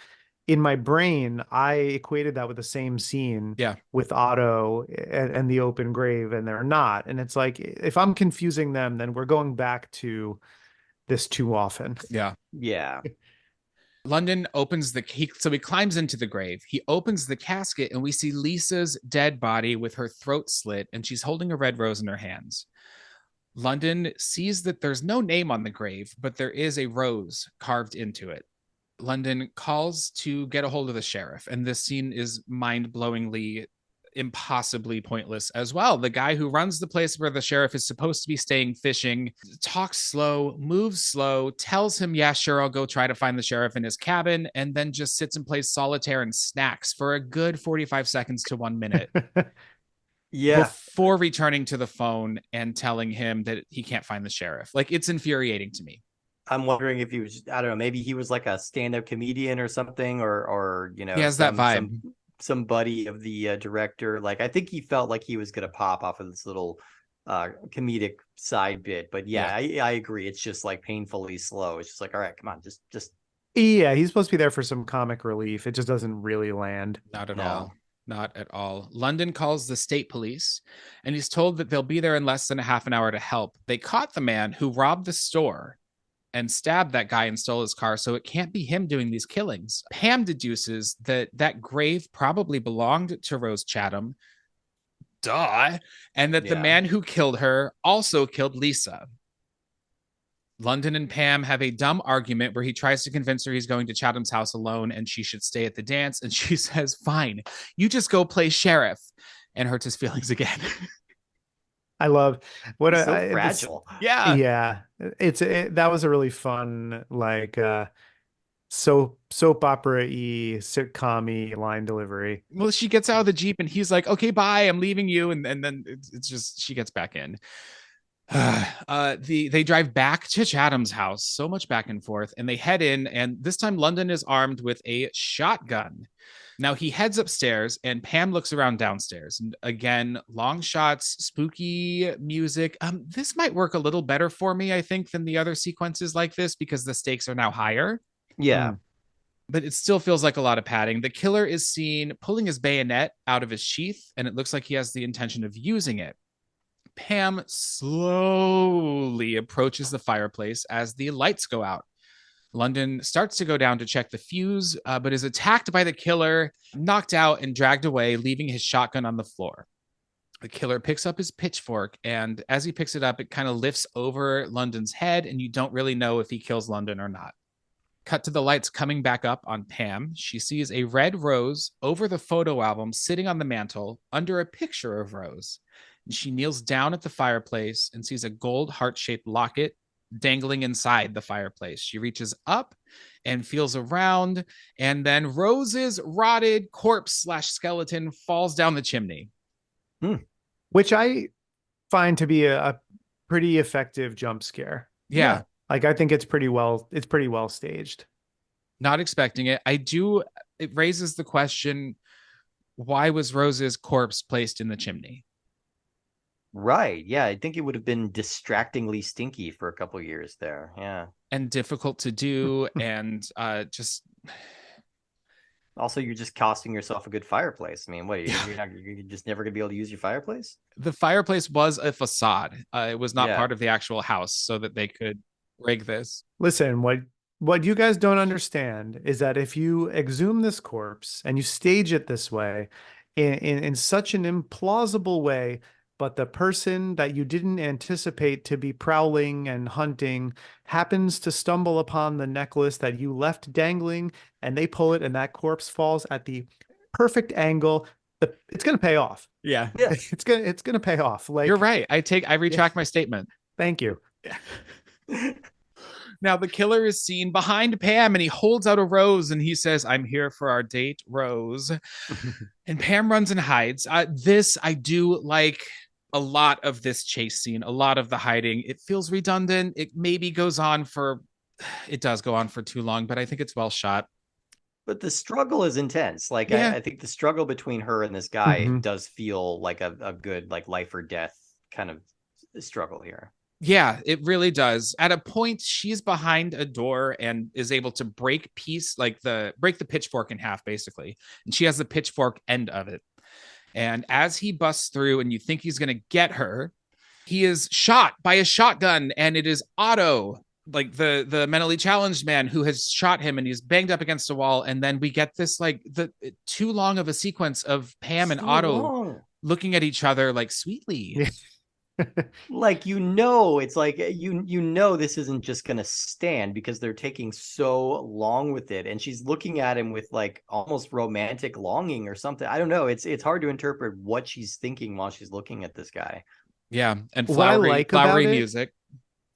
in my brain I equated that with the same scene with Otto and the open grave, and they're not. And it's like, if I'm confusing them, then we're going back to this too often. Yeah. London opens so he climbs into the grave. He opens the casket, and we see Lisa's dead body with her throat slit, and she's holding a red rose in her hands. London sees that there's no name on the grave, but there is a rose carved into it. London calls to get a hold of the sheriff, and this scene is mind-blowingly, impossibly pointless as well. The guy who runs the place where the sheriff is supposed to be staying fishing talks slow, moves slow, tells him, yeah, sure, I'll go try to find the sheriff in his cabin, and then just sits and plays solitaire and snacks for a good 45 seconds to 1 minute. Before returning to the phone and telling him that he can't find the sheriff. Like, it's infuriating to me. I'm wondering if he was, I don't know, maybe he was like a stand-up comedian or something, or you know, he has that vibe. Some buddy of the director. Like, I think he felt like he was gonna pop off of this little comedic side bit. But I agree. It's just like painfully slow. It's just like, all right, come on, just. Yeah, he's supposed to be there for some comic relief. It just doesn't really land. Not at all. Not at all. London calls the state police, and he's told that they'll be there in less than a half an hour to help. They caught the man who robbed the store and stabbed that guy and stole his car, so it can't be him doing these killings. Pam deduces that that grave probably belonged to Rose Chatham, and that the man who killed her also killed Lisa. London and Pam have a dumb argument where he tries to convince her he's going to Chatham's house alone and she should stay at the dance, and she says, fine, you just go play sheriff, and hurts his feelings again. I love what so fragile. That was a really fun, like soap opera-y, sitcom-y line delivery. Well, she gets out of the Jeep and he's like, okay, bye, I'm leaving you, and then it's just, she gets back in. They drive back to Chatham's house, so much back and forth, and they head in, and this time London is armed with a shotgun. Now he heads upstairs, and Pam looks around downstairs. And again, long shots, spooky music. This might work a little better for me, I think, than the other sequences like this, because the stakes are now higher. But it still feels like a lot of padding. The killer is seen pulling his bayonet out of his sheath, and it looks like he has the intention of using it. Pam slowly approaches the fireplace as the lights go out. London starts to go down to check the fuse, but is attacked by the killer, knocked out, and dragged away, leaving his shotgun on the floor. The killer picks up his pitchfork, and as he picks it up, it kind of lifts over London's head, and you don't really know if he kills London or not. Cut to the lights coming back up on Pam. She sees a red rose over the photo album sitting on the mantle under a picture of Rose. And she kneels down at the fireplace and sees a gold heart-shaped locket dangling inside the fireplace. She reaches up and feels around, and then Rose's rotted corpse/skeleton falls down the chimney. Which I find to be a pretty effective jump scare. Yeah. Like, I think it's pretty well staged. Not expecting it. It raises the question, why was Rose's corpse placed in the chimney? Right. Yeah. I think it would have been distractingly stinky for a couple of years there. Yeah. And difficult to do. And just Also, you're just costing yourself a good fireplace. I mean, what, you're just never gonna be able to use your fireplace? The fireplace was a facade. It was not Yeah. part of the actual house, so that they could rig this. Listen, what you guys don't understand is that if you exhume this corpse and you stage it this way, in such an implausible way, but the person that you didn't anticipate to be prowling and hunting happens to stumble upon the necklace that you left dangling, and they pull it, and that corpse falls at the perfect angle. It's gonna pay off. Yeah. Yeah. It's gonna pay off. Like, You're right. I retract my statement. thank you. Now the killer is seen behind Pam and he holds out a rose and he says, "I'm here for our date, Rose." And Pam runs and hides. I do like a lot of this chase scene, a lot of the hiding. It feels redundant. It does go on for too long, but I think it's well shot. But the struggle is intense. Like, Yeah. I think the struggle between her and this guy Mhm. does feel like a good, like, life or death kind of struggle here. Yeah, it really does. At a point, she's behind a door and is able to break the pitchfork in half, basically. And she has the pitchfork end of it. And as he busts through and you think he's going to get her, he is shot by a shotgun, and it is Otto, like the mentally challenged man who has shot him, and he's banged up against a wall. And then we get this too long of a sequence of Pam and Otto looking at each other like sweetly. Like, it's like this isn't just gonna stand because they're taking so long with it, and she's looking at him with like almost romantic longing or something. I don't know. It's hard to interpret what she's thinking while she's looking at this guy. Yeah, and What I like about flowery it- music.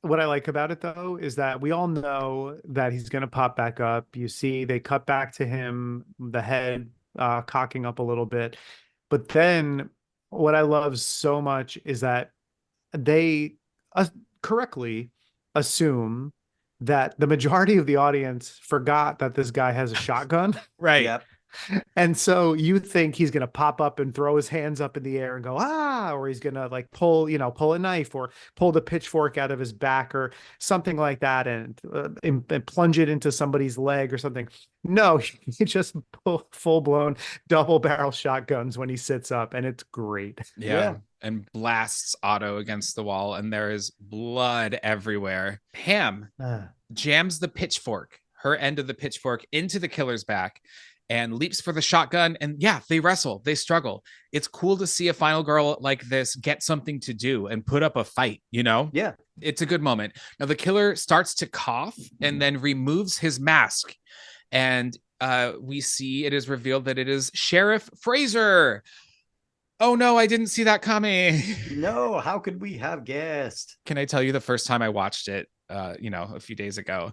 What I like about it, though, is that we all know that he's going to pop back up. You see, they cut back to him, the head cocking up a little bit. But then what I love so much is that they correctly assume that the majority of the audience forgot that this guy has a shotgun. Right. Yep. And so you think he's going to pop up and throw his hands up in the air and go, ah, or he's going to like pull a knife or pull the pitchfork out of his back or something like that and plunge it into somebody's leg or something. No, he just full blown double barrel shotguns when he sits up, and it's great. Yeah. And blasts Otto against the wall, and there is blood everywhere. Pam jams the pitchfork, her end of the pitchfork, into the killer's back and leaps for the shotgun. And yeah, they wrestle, they struggle. It's cool to see a final girl like this get something to do and put up a fight, Yeah. It's a good moment. Now the killer starts to cough and then removes his mask. And we see it is revealed that it is Sheriff Fraser. Oh no, I didn't see that coming. No, how could we have guessed? Can I tell you, the first time I watched it, a few days ago,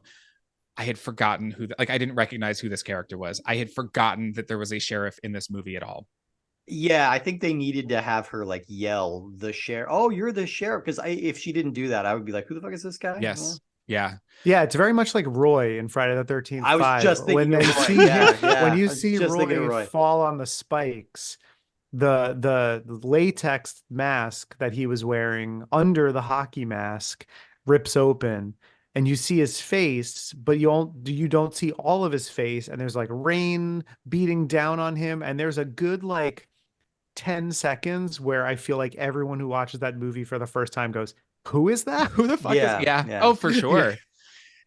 I had forgotten I didn't recognize who this character was. I had forgotten that there was a sheriff in this movie at all. Yeah, I think they needed to have her like yell the sheriff. Oh, you're the sheriff. Because if she didn't do that, I would be like, who the fuck is this guy? Yes. Yeah. Yeah, it's very much like Roy in Friday the 13th. I was just thinking when of they Roy. see Yeah, when you I was see just thinking of Roy Roy. fall on the spikes, the latex mask that he was wearing under the hockey mask rips open, and you see his face, but you don't see all of his face, and there's like rain beating down on him, and there's a good like 10 seconds where I feel like everyone who watches that movie for the first time goes, who is that? Who the fuck Yeah, is? Yeah. yeah. Oh, for sure.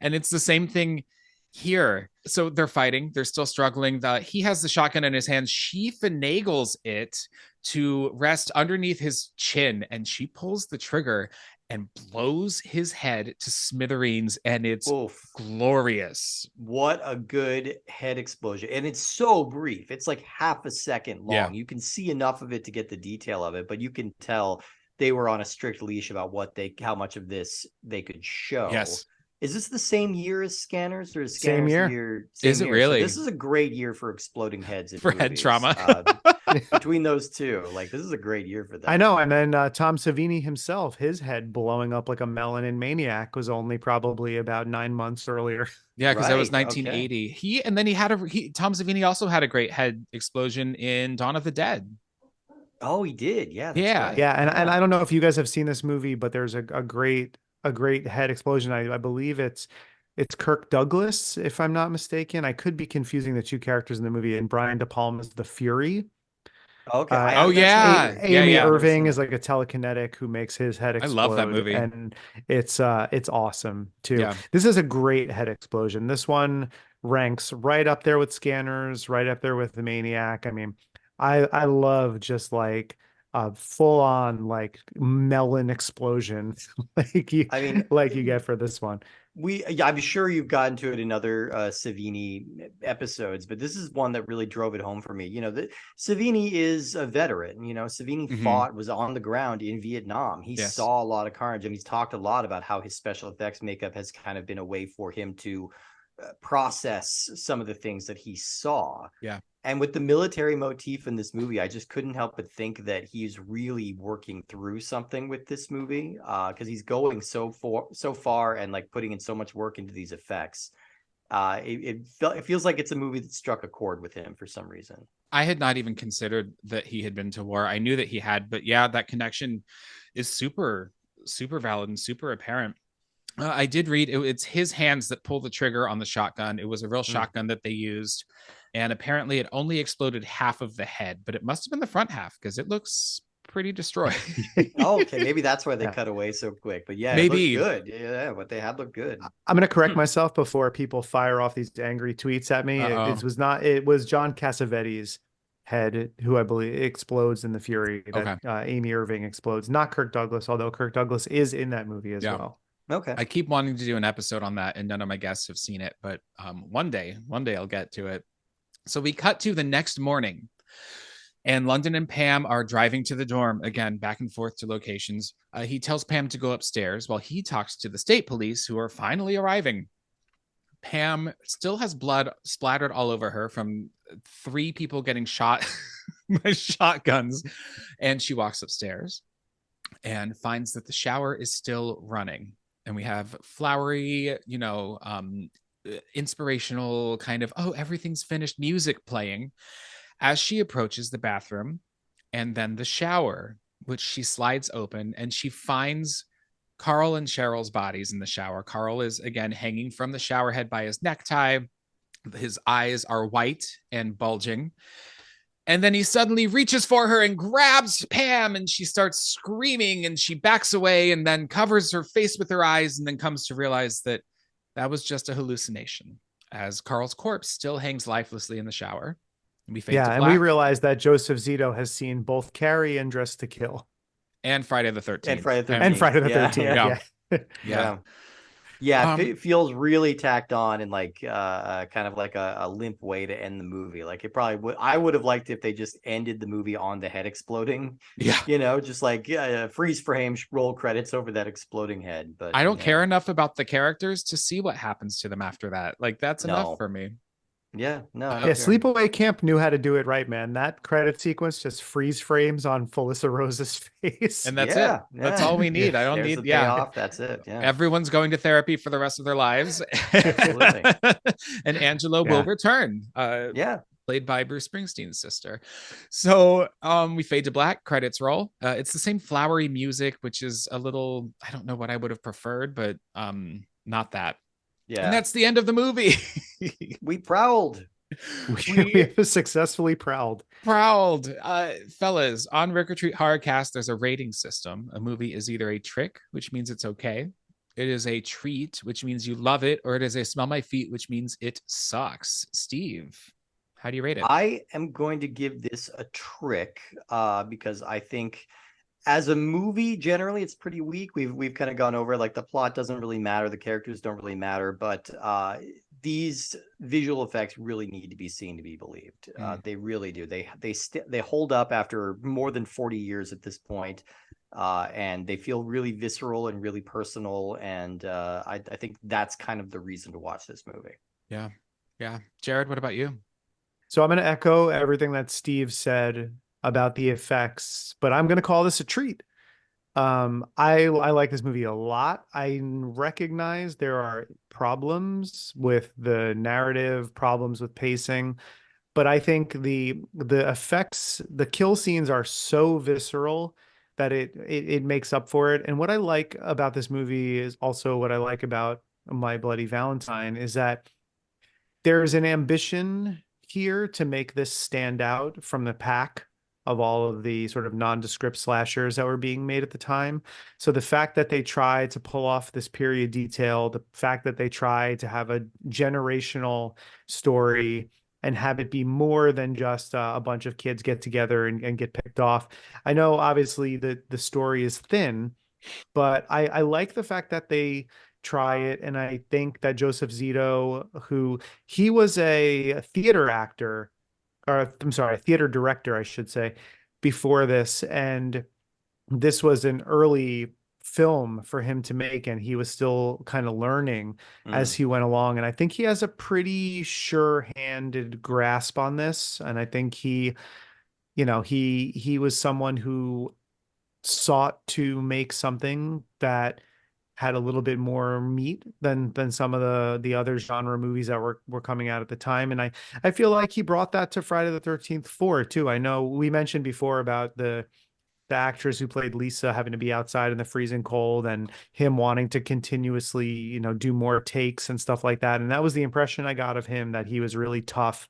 And it's the same thing here. So they're fighting. They're still struggling. He has the shotgun in his hand. She finagles it to rest underneath his chin, and she pulls the trigger and blows his head to smithereens. And it's glorious. What a good head explosion. And it's so brief. It's like half a second long. Yeah. You can see enough of it to get the detail of it, but you can tell they were on a strict leash about how much of this they could show. Yes. Is this the same year as Scanners, or is Same Scanners year. the year? Is it year? really? So this is a great year for exploding heads in For head movies. trauma. Between those two, like, this is a great year for that. I know. And then Tom Savini himself, his head blowing up like a melanin maniac was only probably about 9 months earlier. Yeah, because that was Right, 1980. Tom Savini also had a great head explosion in Dawn of the Dead. Oh, he did. Yeah. That's Yeah. right. Yeah, and I don't know if you guys have seen this movie, but there's a great head explosion. I believe it's It's Kirk Douglas, if I'm not mistaken. I could be confusing the two characters in the movie. And Brian De Palma's the Fury. Okay, Oh I've never seen that yeah, movie. yeah, Amy yeah. Never seen Irving is that. like a telekinetic who makes his head I love that explode, movie. and it's awesome too. Yeah. This is a great head explosion. This one ranks right up there with Scanners, right up there with The Maniac. I mean, I love just like a full on like melon explosion I mean, like you get for this one. I'm sure you've gotten to it in other Savini episodes, but this is one that really drove it home for me. Savini is a veteran. Savini Mhm. was on the ground in Vietnam. He Yes. saw a lot of carnage, and he's talked a lot about how his special effects makeup has kind of been a way for him to process some of the things that he saw. Yeah. And with the military motif in this movie, I just couldn't help but think that he's really working through something with this movie, because he's going so far and like putting in so much work into these effects. It feels like it's a movie that struck a chord with him for some reason. I had not even considered that he had been to war. I knew that he had, but yeah, that connection is super, super valid and super apparent. I did read it's his hands that pull the trigger on the shotgun. It was a real shotgun that they used. And apparently it only exploded half of the head, but it must have been the front half because it looks pretty destroyed. Oh, okay, maybe that's why they Yeah. cut away so quick. But yeah, Maybe. it looked good. Yeah, what they had looked good. I'm going to correct myself before people fire off these angry tweets at me. It was John Cassavetes' head, who I believe explodes in the Fury, that Amy Irving explodes, not Kirk Douglas, although Kirk Douglas is in that movie as well. Okay. I keep wanting to do an episode on that, and none of my guests have seen it, but one day I'll get to it. So we cut to the next morning, and London and Pam are driving to the dorm again, back and forth to locations. He tells Pam to go upstairs while he talks to the state police, who are finally arriving. Pam still has blood splattered all over her from 3 people getting shot by shotguns, and she walks upstairs and finds that the shower is still running. And we have flowery, inspirational kind of, oh, everything's finished music playing as she approaches the bathroom and then the shower, which she slides open, and she finds Carl and Cheryl's bodies in the shower. Carl is again hanging from the shower head by his necktie. His eyes are white and bulging. And then he suddenly reaches for her and grabs Pam, and she starts screaming, and she backs away and then covers her face with her eyes, and then comes to realize that that was just a hallucination, as Carl's corpse still hangs lifelessly in the shower. And we fade to black. And we realize that Joseph Zito has seen both Carrie and Dress to Kill. And Friday the 13th. And Friday the 13th. And Friday the 13th. Yeah. Yeah, it feels really tacked on and like kind of like a limp way to end the movie. Like it probably would. I would have liked if they just ended the movie on the head exploding. Yeah, just like freeze frame, roll credits over that exploding head. But I don't care enough about the characters to see what happens to them after that. Like that's enough for me. Yeah, no. Sleepaway Camp knew how to do it right, man. That credit sequence just freeze frames on Felissa Rose's face, and that's it. That's all we need. I don't There's need the payoff. That's it. Yeah, everyone's going to therapy for the rest of their lives. Absolutely. And Angela will return. Played by Bruce Springsteen's sister. So we fade to black, credits roll. It's the same flowery music, which is a little, I don't know what I would have preferred, but not that. Yeah. And that's the end of the movie. We prowled. We have successfully prowled. Fellas, on Rick or Treat Horrorcast, there's a rating system. A movie is either a trick, which means it's okay. It is a treat, which means you love it, or it is a smell my feet, which means it sucks. Steve, how do you rate it? I am going to give this a trick because I think as a movie, generally, it's pretty weak. We've kind of gone over like the plot doesn't really matter, the characters don't really matter, but these visual effects really need to be seen to be believed. They really do. They hold up after more than 40 years at this point, and they feel really visceral and really personal. And I think that's kind of the reason to watch this movie. Yeah. Jarrod, what about you? So I'm going to echo everything that Steve said about the effects, but I'm going to call this a treat. I like this movie a lot. I recognize there are problems with the narrative, problems with pacing, but I think the effects, the kill scenes are so visceral that it makes up for it. And what I like about this movie is also what I like about My Bloody Valentine, is that there's an ambition here to make this stand out from the pack of all of the sort of nondescript slashers that were being made at the time. So the fact that they try to pull off this period detail, the fact that they try to have a generational story and have it be more than just a bunch of kids get together and get picked off. I know obviously the story is thin, but I like the fact that they try it. And I think that Joseph Zito, who he was a theater actor, or I'm sorry, a theater director, I should say, before this. And this was an early film for him to make, and he was still kind of learning as he went along. And I think he has a pretty sure-handed grasp on this. And I think he was someone who sought to make something that had a little bit more meat than some of the other genre movies that were coming out at the time. And I feel like he brought that to Friday the 13th 4 too. I know we mentioned before about the actress who played Lisa having to be outside in the freezing cold and him wanting to continuously, do more takes and stuff like that. And that was the impression I got of him, that he was really tough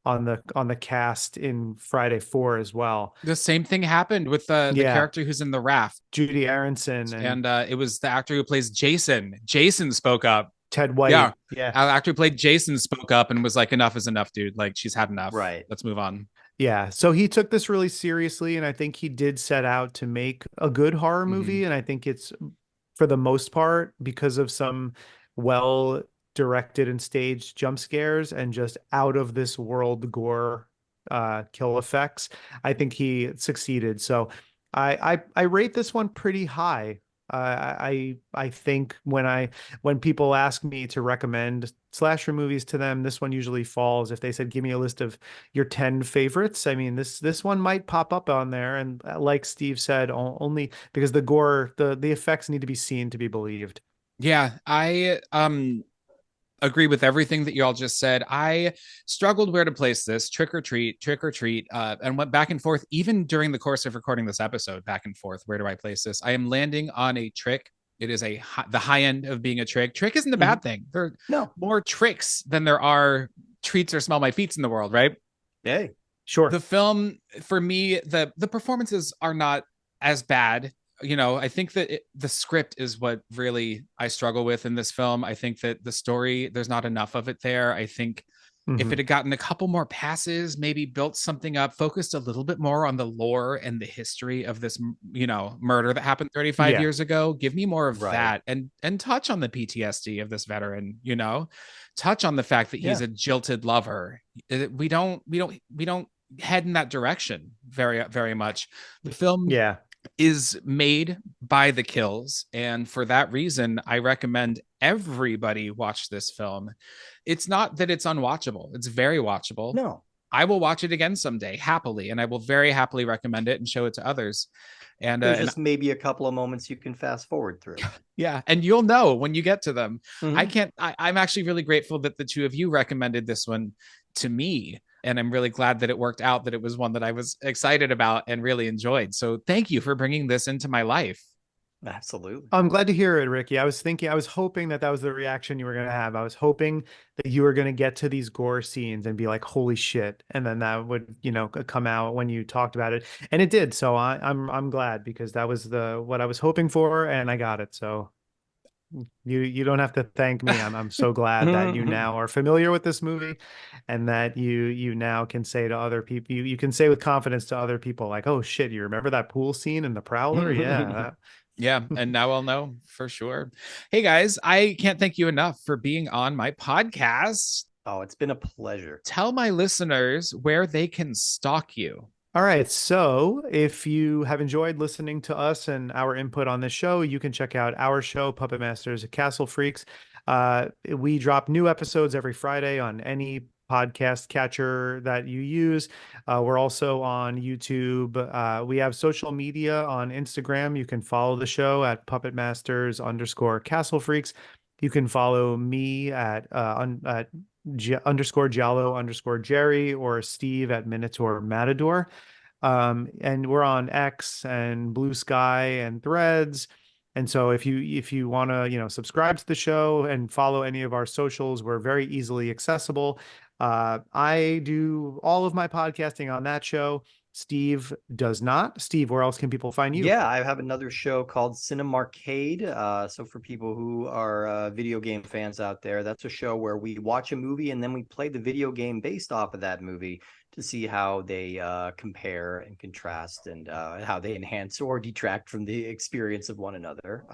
on the cast in Friday 4 as well. The same thing happened with the character who's in the raft, Judy Aronson, and it was the actor who plays Jason. Jason spoke up. Ted White. Yeah. The actor who played Jason spoke up and was like, "Enough is enough, dude. Like, she's had enough. Right. Let's move on." Yeah. So he took this really seriously, and I think he did set out to make a good horror movie. And I think it's, for the most part, because of some well directed and staged jump scares and just out of this world gore kill effects, I think he succeeded. So I rate this one pretty high. I think when people ask me to recommend slasher movies to them, this one usually falls. If they said, give me a list of your 10 favorites, I mean, this one might pop up on there. And like Steve said, only because the gore, the effects need to be seen to be believed. Yeah, I agree with everything that you all just said. I struggled where to place this. Trick or treat, and went back and forth even during the course of recording this episode. Back and forth, where do I place this? I am landing on a trick. It is the high end of being a trick. Trick isn't a bad thing. There are more tricks than there are treats or smell my feets in the world, right? Hey, sure. The film, for me, the performances are not as bad. I think that the script is what really I struggle with in this film. I think that the story, there's not enough of it there. I think if it had gotten a couple more passes, maybe built something up, focused a little bit more on the lore and the history of this, murder that happened 35 years ago, give me more of that, and touch on the PTSD of this veteran, touch on the fact that he's a jilted lover. We don't head in that direction very, very much. The film is made by the kills, and for that reason I recommend everybody watch this film. It's not that it's unwatchable, it's very watchable. No, I will watch it again someday happily, and I will very happily recommend it and show it to others. And there's just maybe a couple of moments you can fast forward through. Yeah, and you'll know when you get to them. I'm actually really grateful that the two of you recommended this one to me. And I'm really glad that it worked out, that it was one that I was excited about and really enjoyed. So thank you for bringing this into my life. Absolutely. I'm glad to hear it, Ricky. I was hoping that was the reaction you were going to have. I was hoping that you were going to get to these gore scenes and be like, holy shit. And then that would, come out when you talked about it. And it did. So I'm glad, because that was what I was hoping for, and I got it. So you don't have to thank me. I'm so glad that you now are familiar with this movie, and that you now can say to other people, you can say with confidence to other people, like, oh shit, you remember that pool scene in the Prowler? Yeah. Yeah, and now I'll know for sure. Hey guys, I can't thank you enough for being on my podcast. Oh, it's been a pleasure. Tell my listeners where they can stalk you. All right. So if you have enjoyed listening to us and our input on this show, you can check out our show, Puppet Masters at Castle Freaks. We drop new episodes every Friday on any podcast catcher that you use. We're also on YouTube. We have social media on Instagram. You can follow the show at Puppet Masters _Castle Freaks. You can follow me at _Giallo _Jerry, or Steve at Minotaur Matador. And we're on X and Blue Sky and Threads. And so if you want to, subscribe to the show and follow any of our socials, we're very easily accessible. I do all of my podcasting on that show. Steve does not. Steve, where else can people find you? Yeah, I have another show called Cinemarcade. So for people who are video game fans out there, that's a show where we watch a movie and then we play the video game based off of that movie to see how they compare and contrast and how they enhance or detract from the experience of one another.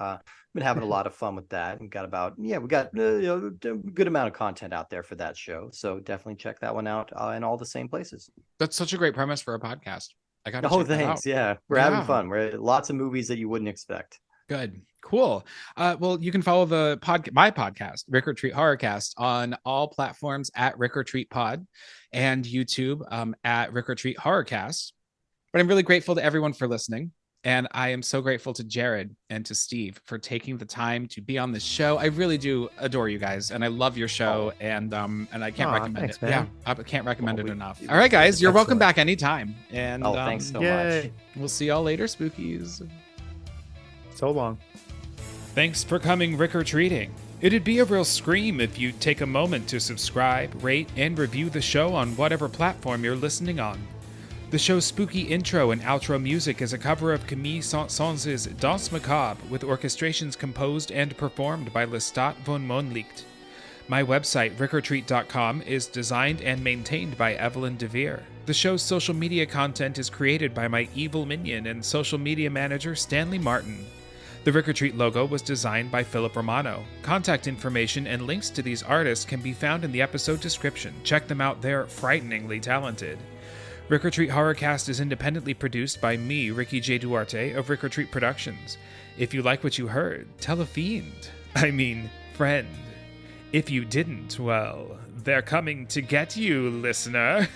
Been having a lot of fun with that, and we got a good amount of content out there for that show. So definitely check that one out in all the same places. That's such a great premise for a podcast. I got to Oh, check that thanks. out. Yeah, we're having fun. We're lots of movies that you wouldn't expect. Good. Cool. Well, you can follow my podcast, Rick or Treat Horrorcast, on all platforms at Rick or Treat Pod and YouTube at Rick or Treat Horrorcast. But I'm really grateful to everyone for listening. And I am so grateful to Jarrod and to Steve for taking the time to be on this show. I really do adore you guys, and I love your show, and I can't recommend it. Man. Yeah, I can't recommend it enough. All right, guys, you're welcome back anytime. And thanks so much. We'll see y'all later, spookies. So long. Thanks for coming Rick or Treating. It'd be a real scream if you'd take a moment to subscribe, rate, and review the show on whatever platform you're listening on. The show's spooky intro and outro music is a cover of Camille Saint-Saëns's Danse Macabre, with orchestrations composed and performed by Lestat von Monlicht. My website, rickortreat.com, is designed and maintained by Evelyn DeVere. The show's social media content is created by my evil minion and social media manager, Stanley Martin. The Rick or Treat logo was designed by Philip Romano. Contact information and links to these artists can be found in the episode description. Check them out, they're frighteningly talented. Rick or Treat Horrorcast is independently produced by me, Ricky J. Duarte of Rick or Treat Productions. If you like what you heard, tell a friend. If you didn't, well, they're coming to get you, listener.